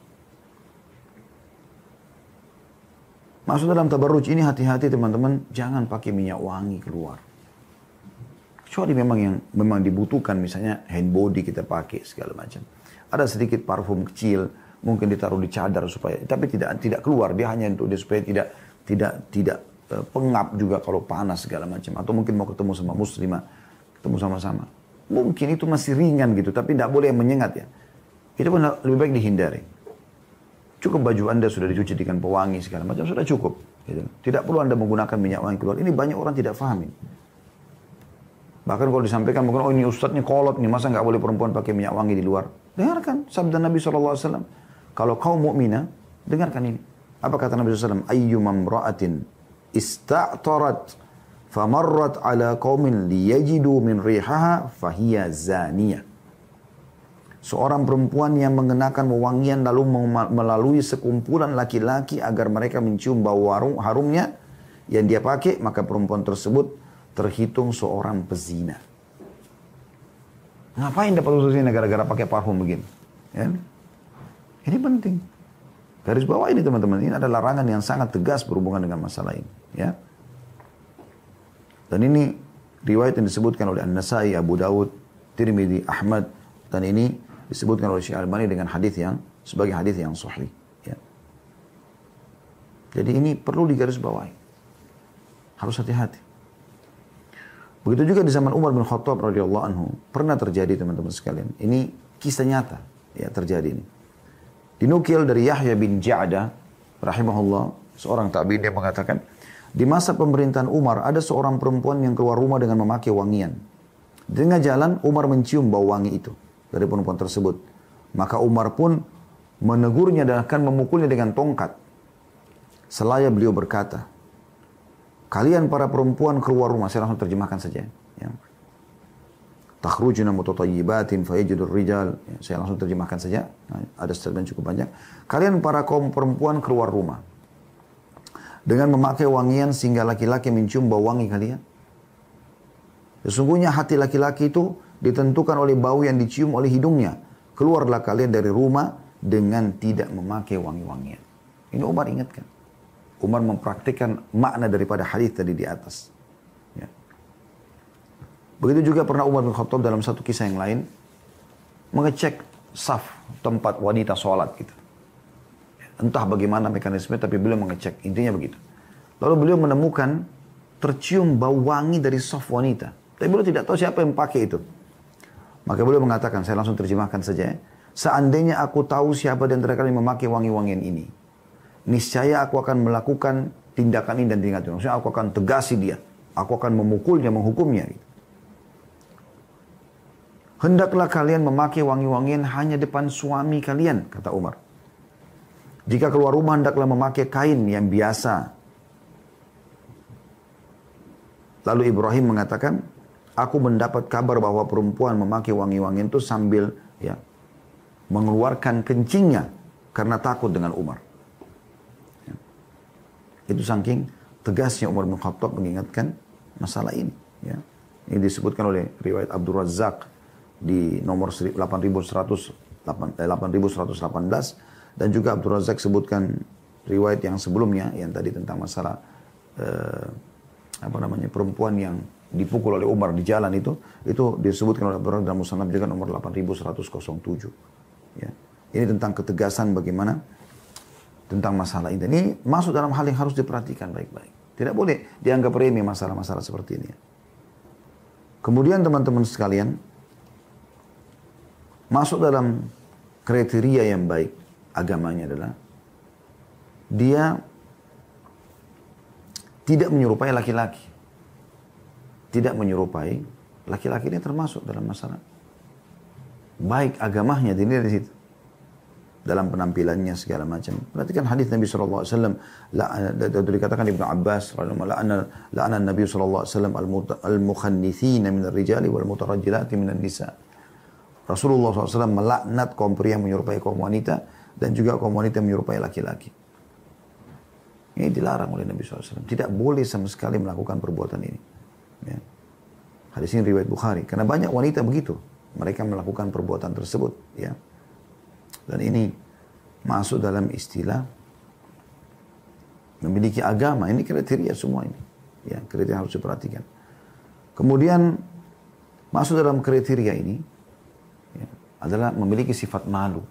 S1: Maksud dalam tabarruj ini hati-hati teman-teman. Jangan pakai minyak wangi keluar. Kecuali memang dibutuhkan, misalnya hand body kita pakai segala macam. Ada sedikit parfum kecil, mungkin ditaruh di cadar supaya, tapi tidak keluar. Dia hanya untuk dia supaya tidak pengap juga kalau panas segala macam. Atau mungkin mau ketemu sama muslimah, ketemu sama-sama. Mungkin itu masih ringan gitu, tapi tidak boleh yang menyengat ya. Itu pun lebih baik dihindari. Cukup baju Anda sudah dicuci dengan pewangi segala macam, sudah cukup. Gitu. Tidak perlu Anda menggunakan minyak wangi keluar. Ini banyak orang tidak pahami. Bahkan kalau disampaikan mungkin, oh ini ustadznya kolot nih, masa nggak boleh perempuan pakai minyak wangi di luar? Dengarkan sabda Nabi SAW. Kalau kaum mukminah, dengarkan ini. Apa kata Nabi SAW? Ayyumam ra'atin ista'tarat famarrat ala qaumin liyajidu min rihaha fahiya zaniyah. Seorang perempuan yang mengenakan wewangian lalu melalui sekumpulan laki-laki agar mereka mencium bau harumnya yang dia pakai, maka perempuan tersebut terhitung seorang pezina. Ngapain dapat usus ini gara-gara pakai parfum begini? Ya? Ini penting. Garis bawah ini teman-teman, ini ada larangan yang sangat tegas berhubungan dengan masalah ini. Ya. Dan ini riwayat yang disebutkan oleh An-Nasai, Abu Dawud, Tirmidzi, Ahmad, dan ini disebutkan oleh Syekh Albani dengan hadis yang sebagai hadis yang sahih. Ya. Jadi ini perlu digaris bawahi. Harus hati-hati. Begitu juga di zaman Umar bin Khattab radhiyallahu anhu pernah terjadi teman-teman sekalian. Ini kisah nyata ya terjadi ini. Dinukil dari Yahya bin Ja'dah rahimahullah, seorang tabi'in, dia mengatakan, di masa pemerintahan Umar ada seorang perempuan yang keluar rumah dengan memakai wangian. Di tengah jalan Umar mencium bau wangi itu dari perempuan tersebut. Maka Umar pun menegurnya dan akan memukulnya dengan tongkat. Selaya beliau berkata, kalian para perempuan keluar rumah, saya langsung terjemahkan saja. Ya. Takhrujuna mutatayyibatin fayajidur rijal. Ya, saya langsung terjemahkan saja. Nah, ada statement cukup banyak. Kalian para kaum perempuan keluar rumah dengan memakai wangian sehingga laki-laki mencium bau wangi kalian. Sesungguhnya hati laki-laki itu ditentukan oleh bau yang dicium oleh hidungnya. Keluarlah kalian dari rumah dengan tidak memakai wangi-wangian. Ini Umar ingatkan. Umar mempraktikkan makna daripada hadis tadi di atas. Ya. Begitu juga pernah Umar bin Khattab dalam satu kisah yang lain mengecek saf tempat wanita sholat gitu. Entah bagaimana mekanisme, tapi beliau mengecek. Intinya begitu. Lalu beliau menemukan tercium bau wangi dari soft wanita. Tapi beliau tidak tahu siapa yang pakai itu. Maka beliau mengatakan, saya langsung terjemahkan saja ya. Seandainya aku tahu siapa di antara kalian memakai wangi-wangian ini, niscaya aku akan melakukan tindakan ini dan tindakan itu. Maksudnya aku akan tegasi dia. Aku akan memukulnya, menghukumnya. Gitu. Hendaklah kalian memakai wangi-wangian hanya depan suami kalian, kata Umar. Jika keluar rumah hendaklah memakai kain yang biasa. Lalu Ibrahim mengatakan, aku mendapat kabar bahwa perempuan memakai wangi-wangian itu sambil ya mengeluarkan kencingnya karena takut dengan Umar. Ya. Itu saking tegasnya Umar bin Khattab mengingatkan masalah ini. Ya. Ini disebutkan oleh riwayat Abdul Razak di nomor 8118 dan juga Abdul Razak sebutkan riwayat yang sebelumnya yang tadi tentang masalah perempuan yang dipukul oleh Umar di jalan itu disebutkan oleh Abdul Razak dalam Musnad juga nomor 8107. Ya. Ini tentang ketegasan bagaimana tentang masalah ini. Ini masuk dalam hal yang harus diperhatikan baik-baik. Tidak boleh dianggap remeh masalah-masalah seperti ini. Kemudian teman-teman sekalian, masuk dalam kriteria yang baik agamanya adalah dia tidak menyerupai laki-laki. Tidak menyerupai laki-laki, ini termasuk dalam masalah baik agamanya dinilai di situ. Dalam penampilannya segala macam. Perhatikan hadis Nabi SAW. Dikatakan Ibnu Abbas. La'ana Nabi SAW al-mukhannithina minal rijali wal mutarajjilati minal nisa. Rasulullah SAW melaknat kaum pria yang menyerupai kaum wanita. Dan juga kaum wanita yang menyerupai laki-laki. Ini dilarang oleh Nabi SAW. Tidak boleh sama sekali melakukan perbuatan ini. Ya. Hadis ini riwayat Bukhari. Karena banyak wanita begitu. Mereka melakukan perbuatan tersebut. Ya. Dan ini masuk dalam istilah memiliki agama. Ini kriteria semua ini. Ya, kriteria harus diperhatikan. Kemudian masuk dalam kriteria ini ya, adalah memiliki sifat malu.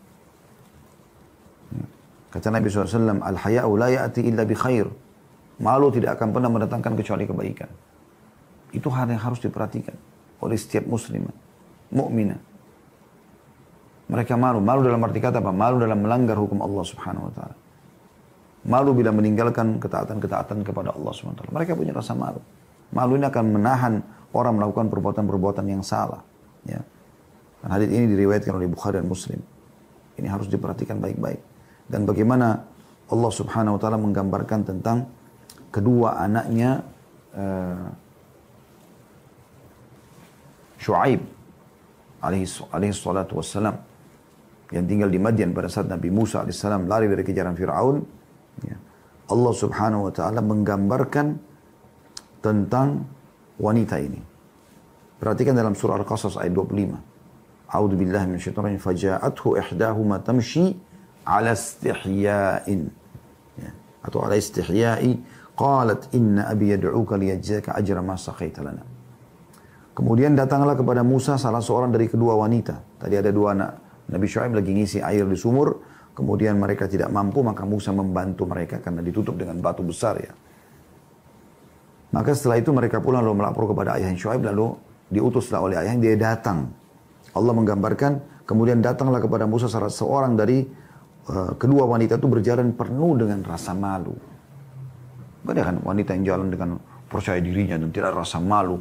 S1: Ya. Kata Nabi SAW, Al-haya'u la ya'ti illa bi khair. Malu tidak akan pernah mendatangkan kecuali kebaikan. Itu hal yang harus diperhatikan oleh setiap muslimah, mukminah. Mereka malu. Malu dalam arti kata apa? Malu dalam melanggar hukum Allah Subhanahu wa taala. Malu bila meninggalkan ketaatan-ketaatan kepada Allah Subhanahu wa taala. Mereka punya rasa malu. Malu ini akan menahan orang melakukan perbuatan-perbuatan yang salah, ya. Dan hadis ini diriwayatkan oleh Bukhari dan Muslim. Ini harus diperhatikan baik-baik. Dan bagaimana Allah Subhanahu wa taala menggambarkan tentang kedua anaknya Shu'aib alaihi salatu wassalam yang tinggal di Madian pada saat Nabi Musa alaihissalam lari dari kejaran Fir'aun. Ya. Allah Subhanahu wa taala menggambarkan tentang wanita ini. Perhatikan dalam surah Al-Qasas ayat 25. A'udzu billahi minasyaitonir rajim. Faja'athu ihdahuma tamshi 'ala istihya'in. Ya. Atau 'ala istihya'i qalat inna abi yad'uka liyajzaka ajra ma saqaita lana. Kemudian datanglah kepada Musa salah seorang dari kedua wanita. Tadi ada dua anak Nabi Shu'aib lagi ngisi air di sumur. Kemudian mereka tidak mampu, maka Musa membantu mereka karena ditutup dengan batu besar ya. Maka setelah itu mereka pulang lalu melapor kepada ayah Shu'aib, lalu diutuslah oleh ayah dia datang. Allah menggambarkan, kemudian datanglah kepada Musa salah seorang dari kedua wanita itu berjalan penuh dengan rasa malu. Beda kan wanita yang jalan dengan percaya dirinya dan tidak rasa malu.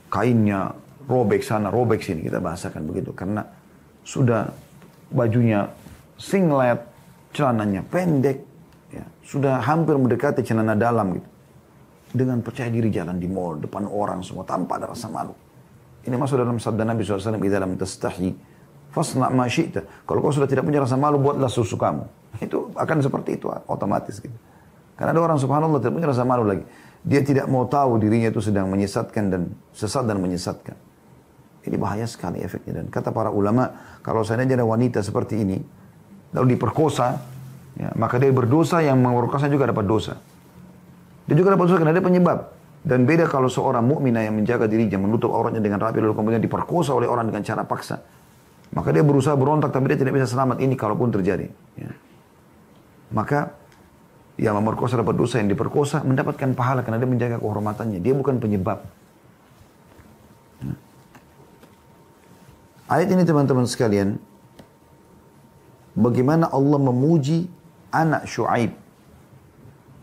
S1: Kainnya robek sana, robek sini, kita bahasakan begitu. Karena sudah bajunya singlet, celananya pendek, ya, sudah hampir mendekati celana dalam gitu. Dengan percaya diri jalan di mall, depan orang semua, tanpa ada rasa malu. Ini masuk dalam sabda Nabi SAW, "Idza lam tastahi, fasna' ma syi'ta." Kalau kau sudah tidak punya rasa malu, buatlah susu kamu. Itu akan seperti itu, otomatis gitu. Karena ada orang subhanallah tidak punya rasa malu lagi. Dia tidak mau tahu dirinya itu sedang menyesatkan dan sesat dan menyesatkan. Ini bahaya sekali efeknya. Dan kata para ulama, kalau seandainya ada wanita seperti ini, lalu diperkosa, ya, maka dia berdosa, yang memperkosa juga dapat dosa. Dia juga dapat dosa karena ada penyebab. Dan beda kalau seorang mukminah yang menjaga dirinya, menutup auratnya dengan rapi, lalu kemudian diperkosa oleh orang dengan cara paksa. Maka dia berusaha berontak, tapi dia tidak bisa selamat. Ini kalaupun terjadi. Ya. maka yang memerkosa dapat dosa, yang diperkosa mendapatkan pahala karena dia menjaga kehormatannya. Dia bukan penyebab. Ayat ini teman-teman sekalian, bagaimana Allah memuji anak Syuaib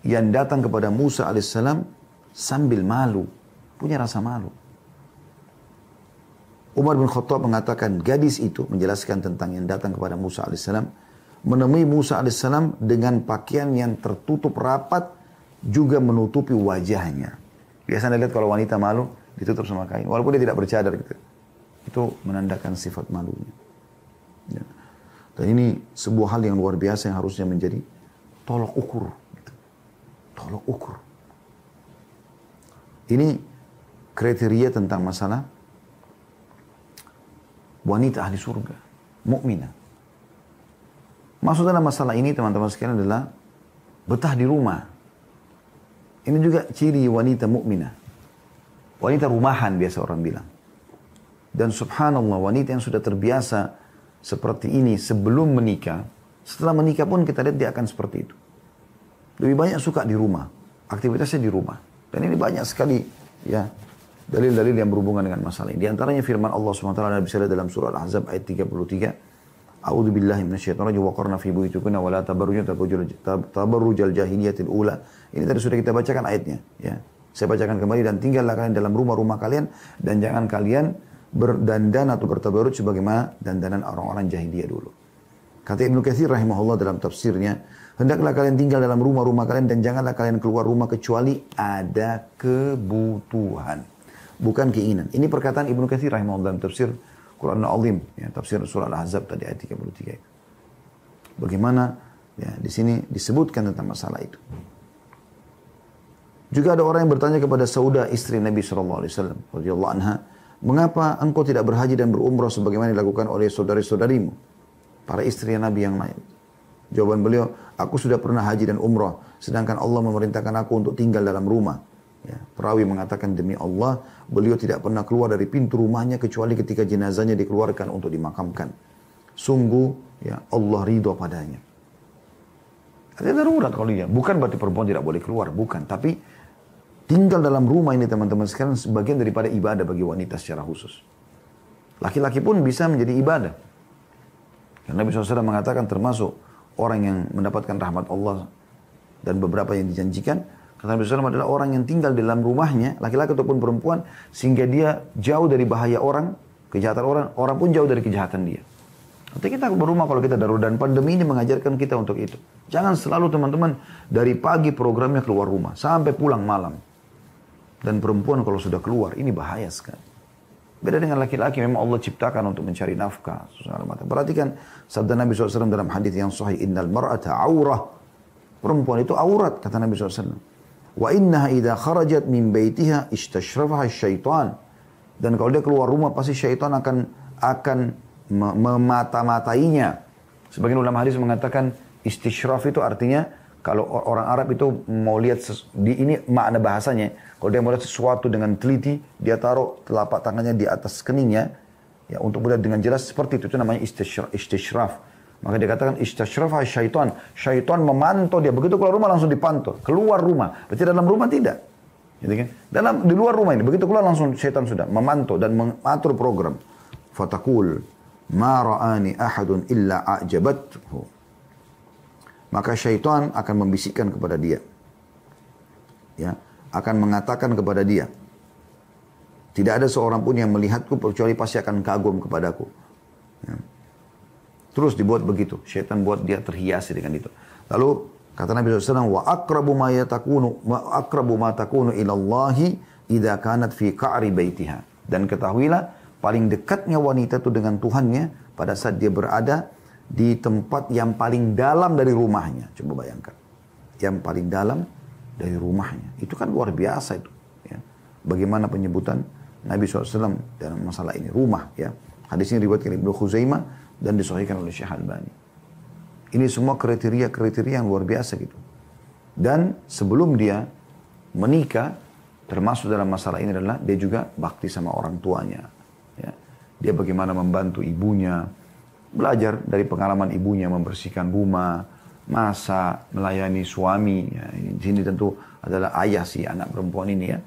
S1: yang datang kepada Musa alaihissalam sambil malu, punya rasa malu. Umar bin Khattab mengatakan gadis itu menjelaskan tentang yang datang kepada Musa alaihissalam, menemui Musa alaihissalam dengan pakaian yang tertutup rapat juga menutupi wajahnya. Biasanya lihat kalau wanita malu ditutup sama kain, walaupun dia tidak bercadar gitu. Itu menandakan sifat malunya. Ya. Dan ini sebuah hal yang luar biasa yang harusnya menjadi tolok ukur. Gitu. Tolok ukur. Ini kriteria tentang masalah wanita ahli surga, mukminah. Maksud dalam masalah ini teman-teman sekalian adalah betah di rumah. Ini juga ciri wanita mukminah. Wanita rumahan biasa orang bilang. Dan subhanallah wanita yang sudah terbiasa seperti ini sebelum menikah, setelah menikah pun kita lihat dia akan seperti itu. Lebih banyak suka di rumah, aktivitasnya di rumah. Dan ini banyak sekali ya dalil-dalil yang berhubungan dengan masalah ini. Di antaranya firman Allah SWT bisa lihat dalam surah Al-Ahzab ayat 33. A'udzu billahi minasyaitonir rajim wa qarna fi buyutikunna wa la tabarrujna tabarrujal jahiliyatil ula. Ini tadi sudah kita bacakan ayatnya ya. Saya bacakan kembali, dan tinggallah kalian dalam rumah-rumah kalian dan jangan kalian berdandan atau bertabarruj sebagaimana dandanan orang-orang jahiliyah dulu. Kata Ibnu Katsir rahimahullah dalam tafsirnya, hendaklah kalian tinggal dalam rumah-rumah kalian dan janganlah kalian keluar rumah kecuali ada kebutuhan, bukan keinginan. Ini perkataan Ibnu Katsir rahimahullah dalam tafsir Quran Al-Azim, ya, tafsir surah Al-Ahzab tadi ayat 33. Bagaimana ya di sini disebutkan tentang masalah itu. Juga ada orang yang bertanya kepada Saudah istri Nabi SAW radhiyallahu anha, mengapa engkau tidak berhaji dan berumrah sebagaimana dilakukan oleh saudari-saudarimu, para istri Nabi yang lain? Jawaban beliau, aku sudah pernah haji dan umrah, sedangkan Allah memerintahkan aku untuk tinggal dalam rumah. Ya, perawi mengatakan demi Allah, beliau tidak pernah keluar dari pintu rumahnya kecuali ketika jenazahnya dikeluarkan untuk dimakamkan. Sungguh, ya Allah ridho padanya. Ada darurat kalau dia, bukan berarti perempuan tidak boleh keluar, bukan. Tapi tinggal dalam rumah ini teman-teman sekalian sebagian daripada ibadah bagi wanita secara khusus. Laki-laki pun bisa menjadi ibadah. Karena Nabi SAW mengatakan termasuk orang yang mendapatkan rahmat Allah dan beberapa yang dijanjikan. Kata Nabi SAW adalah orang yang tinggal dalam rumahnya, laki-laki ataupun perempuan, sehingga dia jauh dari bahaya orang, kejahatan orang, orang pun jauh dari kejahatan dia. Nanti kita berumah kalau kita darurat, dan pandemi ini mengajarkan kita untuk itu. Jangan selalu teman-teman dari pagi programnya keluar rumah sampai pulang malam. Dan perempuan kalau sudah keluar, ini bahaya sekali. Beda dengan laki-laki, memang Allah ciptakan untuk mencari nafkah. Perhatikan sabda Nabi SAW dalam hadis yang sahih, innal mar'ata aurah. Perempuan itu aurat, kata Nabi SAW. Wa innaha idha kharajat min baitiha istashrafaha syaitan. Dan kalau dia keluar rumah, pasti syaitan akan memata-matainya. Sebagian ulama hadis mengatakan istishraf itu artinya kalau orang Arab itu mau lihat ini makna bahasanya, kalau dia mau lihat sesuatu dengan teliti, dia taruh telapak tangannya di atas keningnya ya untuk melihat dengan jelas, seperti itu namanya istishraf. Maka dia katakan istishraf syaitan. Syaitan memantau dia, begitu keluar rumah langsung dipantau. Keluar rumah, berarti dalam rumah tidak. Gitu kan? Di luar rumah ini, begitu keluar langsung syaitan sudah memantau dan mengatur program. Fatakul ma ra'ani ahadun illa a'jabathu. Maka syaitan akan membisikkan kepada dia. Ya, akan mengatakan kepada dia, tidak ada seorang pun yang melihatku kecuali pasti akan kagum kepadaku. Ya. Terus dibuat begitu. Syaitan buat dia terhiasi dengan itu. Lalu kata Nabi SAW, wa akrabu ma takunu ilallahi idza kanat fi qa'ri baitiha. Dan ketahuilah paling dekatnya wanita itu dengan Tuhannya pada saat dia berada di tempat yang paling dalam dari rumahnya. Coba bayangkan. Yang paling dalam dari rumahnya. Itu kan luar biasa itu. Ya. Bagaimana penyebutan Nabi SAW dalam masalah ini. Rumah. Ya. Hadis ini riwayatkan Ibnu Khuzaimah dan disahihkan oleh Syekh Albani. Ini semua kriteria-kriteria yang luar biasa gitu. Dan sebelum dia menikah, termasuk dalam masalah ini adalah dia juga bakti sama orang tuanya. Ya. Dia bagaimana membantu ibunya, belajar dari pengalaman ibunya membersihkan rumah, masak, melayani suami. Ya. Di sini tentu adalah ayah si anak perempuan ini ya.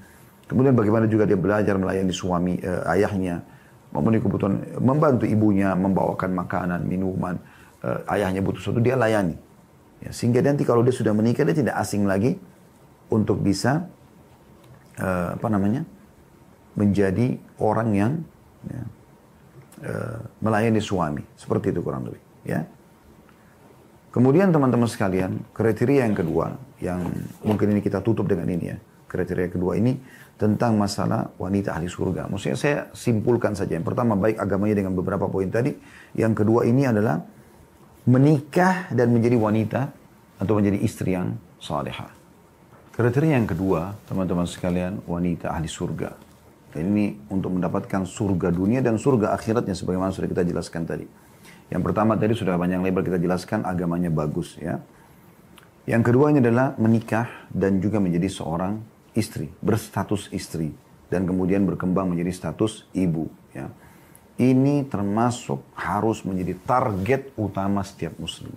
S1: Kemudian bagaimana juga dia belajar melayani suami, ayahnya, memenuhi kebutuhan, membantu ibunya, membawakan makanan, minuman. Ayahnya butuh sesuatu, dia layani. Ya, sehingga nanti kalau dia sudah menikah, dia tidak asing lagi untuk bisa menjadi orang yang ya, melayani suami. Seperti itu kurang lebih. Ya. Kemudian teman-teman sekalian, kriteria yang kedua, yang mungkin ini kita tutup dengan ini ya. Kriteria kedua ini tentang masalah wanita ahli surga. Maksudnya saya simpulkan saja. Yang pertama baik agamanya dengan beberapa poin tadi. Yang kedua ini adalah menikah dan menjadi wanita atau menjadi istri yang salihah. Kriteria yang kedua, teman-teman sekalian, wanita ahli surga. Dan ini untuk mendapatkan surga dunia dan surga akhiratnya sebagaimana sudah kita jelaskan tadi. Yang pertama tadi sudah banyak lebar kita jelaskan agamanya bagus ya. Yang kedua ini adalah menikah dan juga menjadi seorang istri, berstatus istri dan kemudian berkembang menjadi status ibu ya. Ini termasuk harus menjadi target utama setiap muslim.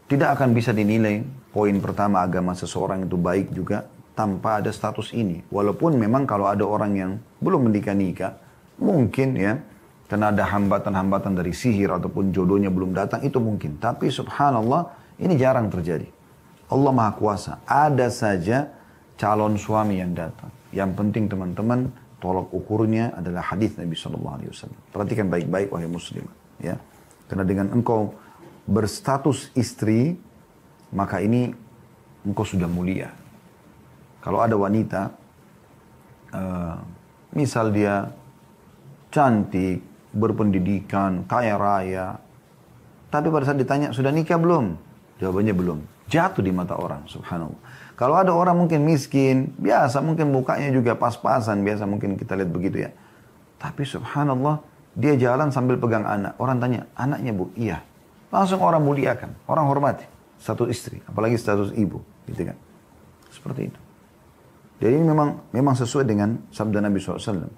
S1: Tidak akan bisa dinilai poin pertama agama seseorang itu baik juga tanpa ada status ini. Walaupun memang kalau ada orang yang belum menikah, mungkin ya, karena ada hambatan-hambatan dari sihir ataupun jodohnya belum datang, itu mungkin. Tapi subhanallah, ini jarang terjadi. Allah Maha Kuasa. Ada saja calon suami yang datang. Yang penting teman-teman, tolak ukurnya adalah hadis Nabi SAW. Perhatikan baik-baik wahai muslim. Ya. Karena dengan engkau berstatus istri, maka ini engkau sudah mulia. Kalau ada wanita, misal dia cantik, berpendidikan, kaya raya. Tapi pada saat ditanya, sudah nikah belum? Jawabannya belum. Jatuh di mata orang, subhanallah. Kalau ada orang mungkin miskin, biasa mungkin mukanya juga pas-pasan, biasa mungkin kita lihat begitu ya. Tapi subhanallah, dia jalan sambil pegang anak. Orang tanya, anaknya bu? Iya. Langsung orang muliakan, orang hormati. Status istri, apalagi status ibu. Gitu kan. Seperti itu. Jadi ini memang sesuai dengan sabda Nabi SAW.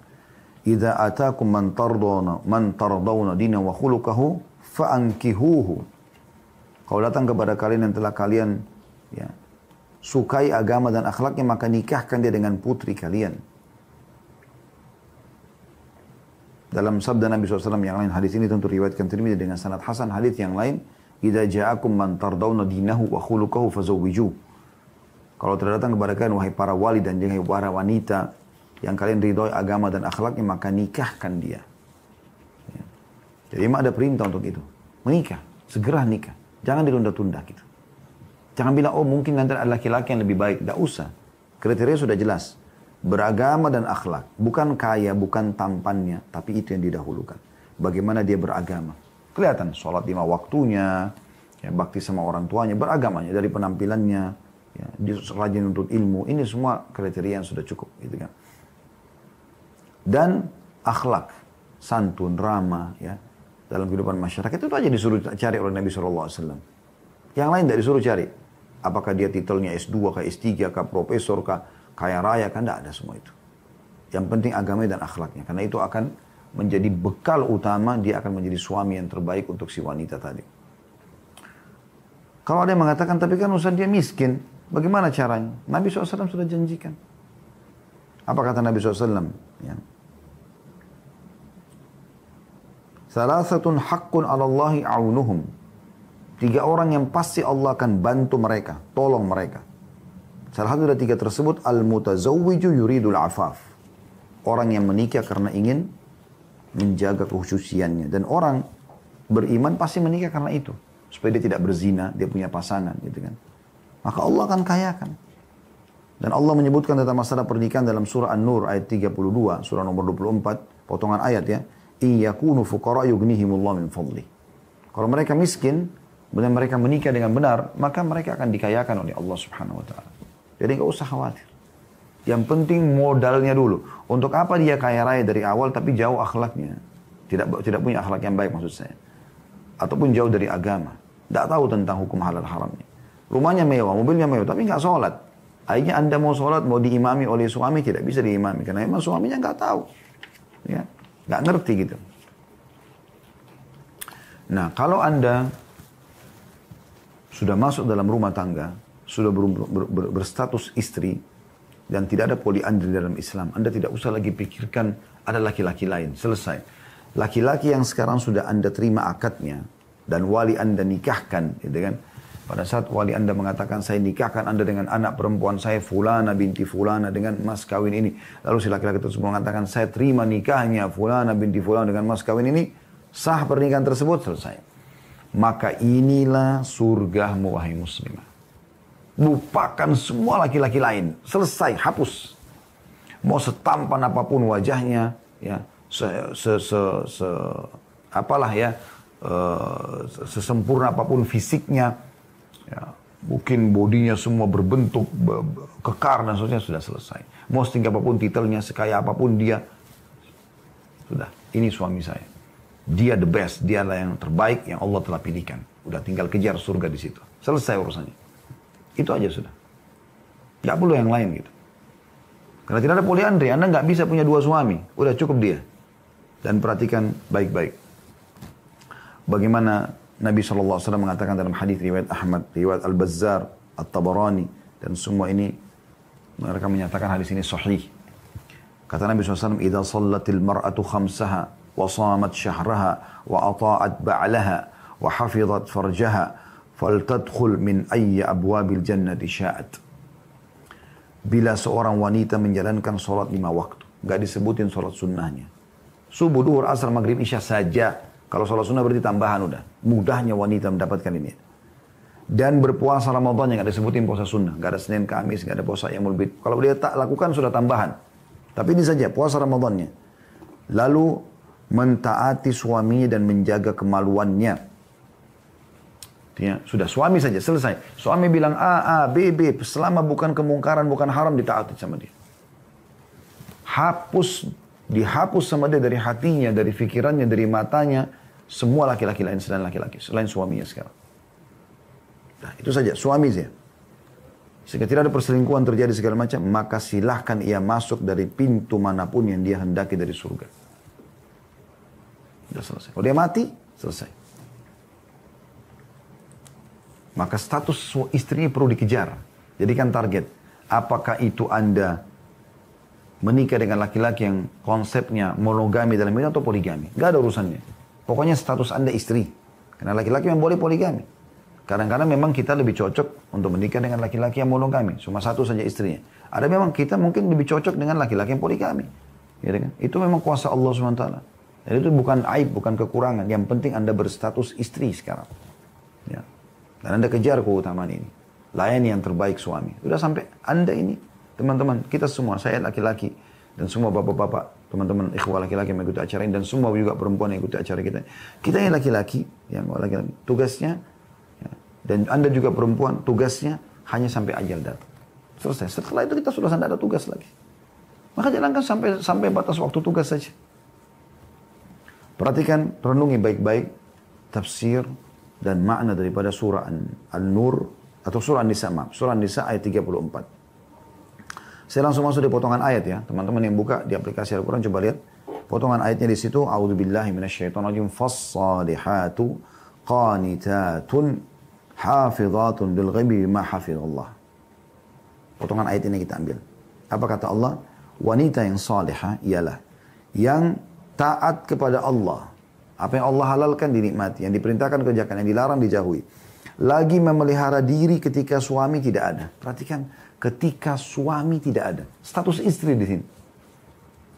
S1: Idza atakum man tardawna dina wa khuluquhu fa'ankihuhu. Kalau datang kepada kalian yang telah kalian ya, sukai agama dan akhlaknya, maka nikahkan dia dengan putri kalian. Dalam sabda Nabi SAW yang lain, hadis ini tentu riwayatkan Tirmidzi dengan sanad hasan. Hadis yang lain, idza ja'akum man tardawna dinahu wa khuluquhu fazawwiju. Kalau terdatang kepada kalian wahai para wali dan wahai para wanita yang kalian ridhoi agama dan akhlaknya, maka nikahkan dia. Ya. Jadi memang ada perintah untuk itu. Menikah, segera nikah. Jangan ditunda-tunda gitu. Jangan bilang, oh mungkin nanti ada laki-laki yang lebih baik. Tidak usah. Kriteria sudah jelas. Beragama dan akhlak. Bukan kaya, bukan tampannya. Tapi itu yang didahulukan. Bagaimana dia beragama. Kelihatan, sholat 5 waktunya. Ya, bakti sama orang tuanya. Beragamanya dari penampilannya. Ya, dia rajin untuk ilmu. Ini semua kriteria yang sudah cukup. Gitu kan. Dan akhlak, santun, ramah, ya, dalam kehidupan masyarakat itu aja disuruh cari oleh Nabi SAW. Yang lain tidak disuruh cari. Apakah dia titelnya S2, kah S3, kah profesor, kah kaya raya, kan tidak ada semua itu. Yang penting agamanya dan akhlaknya. Karena itu akan menjadi bekal utama, dia akan menjadi suami yang terbaik untuk si wanita tadi. Kalau ada yang mengatakan, tapi kan Ustaz dia miskin. Bagaimana caranya? Nabi SAW sudah janjikan. Apa kata Nabi SAW? Ya. Salasatun haqqun 'ala Allahi a'unuhum. 3 orang yang pasti Allah akan bantu mereka, tolong mereka. Salah satu dari 3 tersebut, al-mutazawwiju yuridul afaf. Orang yang menikah karena ingin menjaga kehususiannya. Dan orang beriman pasti menikah karena itu. Supaya dia tidak berzina, dia punya pasangan gitu kan. Maka Allah akan kayakan. Dan Allah menyebutkan tentang masalah pernikahan dalam surah An-Nur ayat 32, surah nomor 24, potongan ayat ya. Iyakunu fuqara yughnihimullah min fadli. Kalau mereka miskin, dan mereka menikah dengan benar, maka mereka akan dikayakan oleh Allah Subhanahu wa taala. Jadi enggak usah khawatir. Yang penting modalnya dulu. Untuk apa dia kaya raya dari awal tapi jauh akhlaknya? Tidak punya akhlak yang baik maksud saya. Ataupun jauh dari agama. Tidak tahu tentang hukum halal haramnya. Rumahnya mewah, mobilnya mewah, tapi enggak sholat. Akhirnya Anda mau sholat, mau diimami oleh suami, tidak bisa diimami. Karena memang suaminya enggak tahu. Ya. Nggak ngerti gitu. Nah, kalau Anda sudah masuk dalam rumah tangga, sudah berstatus istri, dan tidak ada poliandri dalam Islam, Anda tidak usah lagi pikirkan ada laki-laki lain. Selesai. Laki-laki yang sekarang sudah Anda terima akadnya, dan wali Anda nikahkan, gitu kan. Pada saat wali Anda mengatakan, saya nikahkan Anda dengan anak perempuan saya, Fulana binti Fulana, dengan mas kawin ini. Lalu si laki-laki tersebut mengatakan, saya terima nikahnya Fulana binti Fulana dengan mas kawin ini. Sah pernikahan tersebut, selesai. Maka inilah surgamu, wahai muslimah. Lupakan semua laki-laki lain. Selesai, hapus. Mau setampan apapun wajahnya, ya, apalah ya, sesempurna apapun fisiknya, ya, mungkin bodinya semua berbentuk kekar dan seterusnya, sudah selesai. Mau setinggi apapun titelnya, sekaya apapun dia, sudah, ini suami saya. Dia the best, dialah yang terbaik yang Allah telah pilihkan. Udah tinggal kejar surga di situ. Selesai urusannya. Itu aja sudah. Gak perlu yang lain gitu. Karena tidak ada poliandri, Anda nggak bisa punya dua suami. Udah cukup dia. Dan perhatikan baik-baik. Bagaimana Nabi SAW mengatakan dalam hadis riwayat Ahmad, riwayat Al-Bazzar, At-Tabarani, dan semua ini mereka menyatakan hadis ini sahih. Kata Nabi SAW, "Idza shallatil mar'atu khamsaha wa shamat syahraha wa ata'at ba'laha wa hafizat farjaha faltadkhul min ayyi abwabil jannati sya'at." Bila seorang wanita menjalankan sholat 5 waktu, nggak disebutin sholat sunnahnya. Subuh, duhur, asar, maghrib, isya saja. Kalau sholat sunnah berarti tambahan udah. Mudahnya wanita mendapatkan ini. Dan berpuasa Ramadan yang nggak disebutin puasa sunnah. Nggak ada Senin, Kamis, nggak ada puasa Yaumul Bid. Kalau dia tak lakukan sudah tambahan. Tapi ini saja puasa Ramadannya. Lalu mentaati suaminya dan menjaga kemaluannya. Ya, sudah suami saja selesai. Suami bilang A, B, selama bukan kemungkaran, bukan haram, ditaati sama dia. Dihapus sama dia dari hatinya, dari pikirannya, dari matanya, semua laki-laki lain selain laki-laki, selain suaminya sekarang. Nah, itu saja, suami saja. Jika tidak ada perselingkuhan terjadi segala macam, maka silahkan ia masuk dari pintu manapun yang dia hendaki dari surga. Sudah selesai. Kalau dia mati, selesai. Maka status istrinya perlu dikejar. Jadikan target. Apakah itu Anda menikah dengan laki-laki yang konsepnya monogami dalam hidup atau poligami? Gak ada urusannya. Pokoknya status Anda istri. Karena laki-laki yang boleh poligami. Kadang-kadang memang kita lebih cocok untuk menikah dengan laki-laki yang monogami. Cuma satu saja istrinya. Ada memang kita mungkin lebih cocok dengan laki-laki yang poligami. Gitu kan? Itu memang kuasa Allah SWT. Dan itu bukan aib, bukan kekurangan. Yang penting Anda berstatus istri sekarang. Ya. Dan Anda kejar keutamaan ini. Layani yang terbaik suami. Sudah sampai Anda ini, teman-teman, kita semua, saya laki-laki, dan semua bapak-bapak, teman-teman ikhwah laki-laki yang mengikuti acara ini, dan semua juga perempuan yang mengikuti acara kita. Kita ini laki-laki, yang laki-laki, tugasnya, ya, dan Anda juga perempuan, tugasnya hanya sampai ajal datang. Selesai. Setelah itu kita sudah tidak ada tugas lagi. Maka jalankan sampai batas waktu tugas saja. Perhatikan, renungi baik-baik tafsir dan makna daripada surah An-Nur atau surah An-Nisa, surah An-Nisa ayat 34. Saya langsung masuk di potongan ayat ya. Teman-teman yang buka di aplikasi Al-Quran coba lihat. Potongan ayatnya di situ. A'udzubillahi minasyaitonirrajim. Fassalihatu qanitatun hafizatun lil ghaibi bima hafizallah. Potongan ayat ini kita ambil. Apa kata Allah? Wanita yang salihah ialah yang taat kepada Allah. Apa yang Allah halalkan dinikmati, yang diperintahkan kerjakan, yang dilarang dijauhi. Lagi memelihara diri ketika suami tidak ada. Perhatikan, ketika suami tidak ada. Status istri di sini.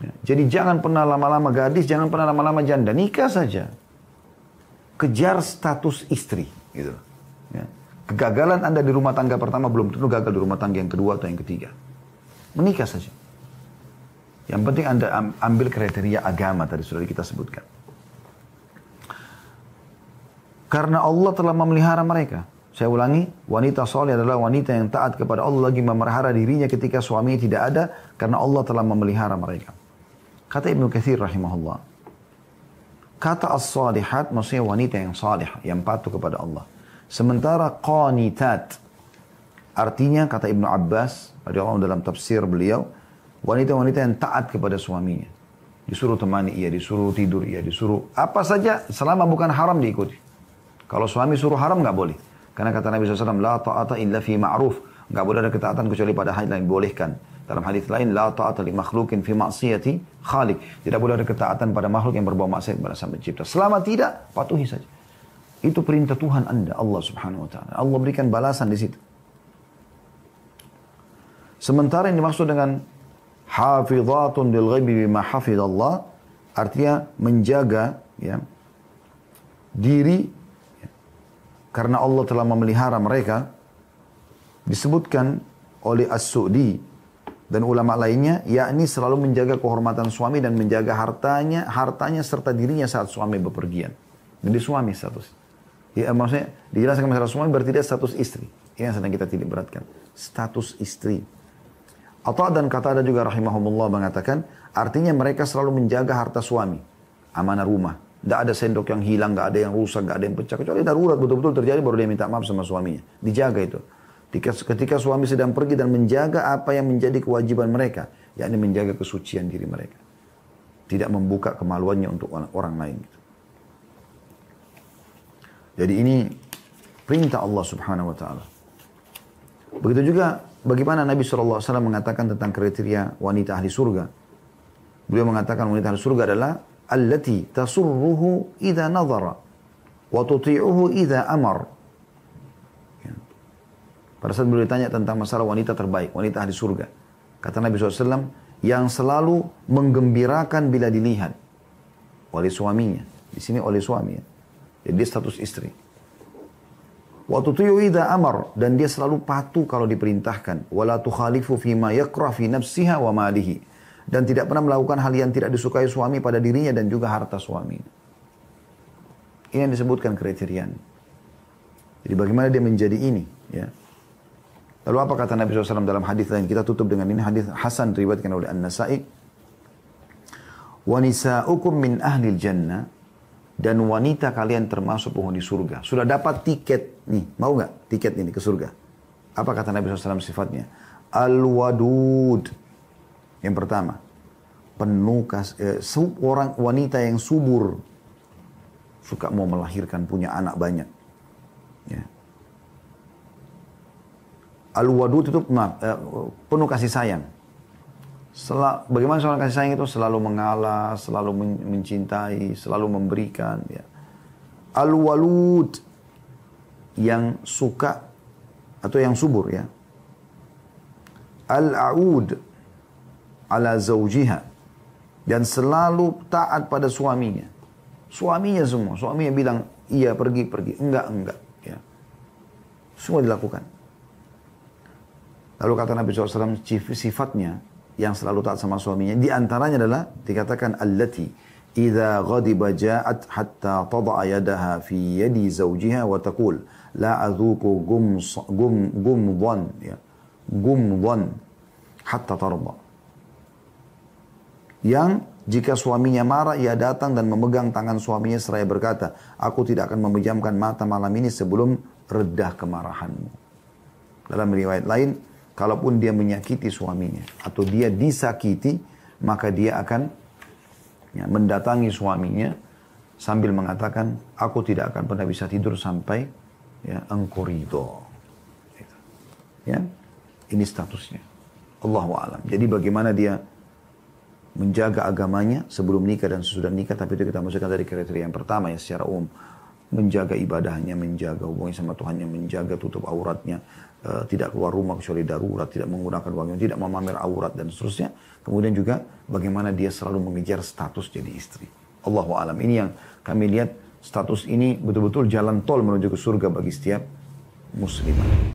S1: Ya, jadi jangan pernah lama-lama gadis, jangan pernah lama-lama janda. Nikah saja. Kejar status istri. Gitu. Ya. Kegagalan Anda di rumah tangga pertama belum tentu gagal di rumah tangga yang kedua atau yang ketiga. Menikah saja. Yang penting Anda ambil kriteria agama tadi sudah kita sebutkan. Karena Allah telah memelihara mereka. Saya ulangi, wanita saleh adalah wanita yang taat kepada Allah lagi memelihara dirinya ketika suaminya tidak ada karena Allah telah memelihara mereka. Kata Ibnu Katsir rahimahullah. Kata as-salihat maksudnya wanita yang salih, yang patuh kepada Allah. Sementara qanitat artinya kata Ibnu Abbas radhiyallahu dalam tafsir beliau, wanita-wanita yang taat kepada suaminya. Disuruh temani ia, disuruh tidur ia, disuruh apa saja selama bukan haram diikuti. Kalau suami suruh haram nggak boleh. Karena kata Nabi SAW, la ta'ata illa fi ma'ruf. Nggak boleh ada ketaatan kecuali pada hal yang dibolehkan. Dalam hadis lain, la ta'ata li makhlukin fi ma'siyati khaliq. Tidak boleh ada ketaatan pada makhluk yang berbau maksiat kepada Sang Pencipta. Selama tidak, patuhi saja. Itu perintah Tuhan Anda, Allah Subhanahu wa taala. Allah berikan balasan di situ. Sementara yang dimaksud dengan hafizatun lil ghaibi bima hafizallah, artinya menjaga ya, diri ya, karena Allah telah memelihara mereka, disebutkan oleh As-Su'di dan ulama lainnya, yakni selalu menjaga kehormatan suami dan menjaga hartanya serta dirinya saat suami bepergian. Jadi suami status. Ya, maksudnya dijelaskan masalah suami berarti dia status istri. Ini yang sedang kita titik beratkan. Status istri. Atha dan Qatadah juga rahimahumullah mengatakan, artinya mereka selalu menjaga harta suami. Amanah rumah. Tidak ada sendok yang hilang, tidak ada yang rusak, tidak ada yang pecah. Kecuali darurat betul-betul terjadi baru dia minta maaf sama suaminya. Dijaga itu. Ketika suami sedang pergi dan menjaga apa yang menjadi kewajiban mereka, yakni menjaga kesucian diri mereka. Tidak membuka kemaluannya untuk orang lain. Jadi ini perintah Allah Subhanahu wa taala. Begitu juga bagaimana Nabi SAW mengatakan tentang kriteria wanita ahli surga. Beliau mengatakan wanita ahli surga adalah allati tasurruhu idza nadhara wa tuti'uhu idza amar. Pada saat beliau ditanya tentang masalah wanita terbaik, wanita ahli surga. Kata Nabi SAW, yang selalu menggembirakan bila dilihat oleh suaminya. Di sini oleh suami. Jadi dia status istri. Wa tuti'u idza amar, dan dia selalu patuh kalau diperintahkan. Wala tukhalifu fima yakrah fi nafsiha wa malihi. Dan tidak pernah melakukan hal yang tidak disukai suami pada dirinya dan juga harta suami. Ini yang disebutkan kriterianya. Jadi bagaimana dia menjadi ini, ya. Lalu apa kata Nabi SAW dalam hadis lain? Kita tutup dengan ini, hadis Hasan diriwayatkan oleh An-Nasa'i. Wa nisa'ukum min ahlil jannah, dan wanita kalian termasuk penghuni surga. Sudah dapat tiket nih, mau nggak tiket ini ke surga? Apa kata Nabi SAW sifatnya? Al-wadud. Yang pertama, penuh orang wanita yang subur, suka mau melahirkan, punya anak banyak. Ya. Al-wadud itu penuh kasih sayang. Bagaimana seorang kasih sayang itu? Selalu mengalah, selalu mencintai, selalu memberikan. Ya. Al-walud, yang suka atau yang subur. Ya. Al-a'ud ala zawjiha, dan selalu taat pada suaminya. Suaminya semua. Suaminya bilang, iya pergi, enggak. Ya. Semua dilakukan. Lalu kata Nabi SAW, sifatnya yang selalu taat sama suaminya, di antaranya adalah dikatakan allati idza ghadiba ja'at hatta tad'a yadaha fi yadi zawjiha wa taqul la adhuku gumdhan hatta tarda. Yang jika suaminya marah, ia datang dan memegang tangan suaminya seraya berkata, aku tidak akan memejamkan mata malam ini sebelum redah kemarahanmu. Dalam riwayat lain, kalaupun dia menyakiti suaminya atau dia disakiti, maka dia akan mendatangi suaminya sambil mengatakan, aku tidak akan pernah bisa tidur sampai engkau ridho. Ya, ini statusnya. Allahu a'lam. Jadi bagaimana dia menjaga agamanya sebelum nikah dan sesudah nikah, tapi itu kita masukkan dari kriteria yang pertama ya, secara umum. Menjaga ibadahnya, menjaga hubungannya sama Tuhannya, menjaga tutup auratnya, tidak keluar rumah kecuali darurat, tidak menggunakan uangnya, tidak memamer aurat dan seterusnya. Kemudian juga bagaimana dia selalu mengejar status jadi istri. Allahu a'lam. Ini yang kami lihat, status ini betul-betul jalan tol menuju ke surga bagi setiap muslimah.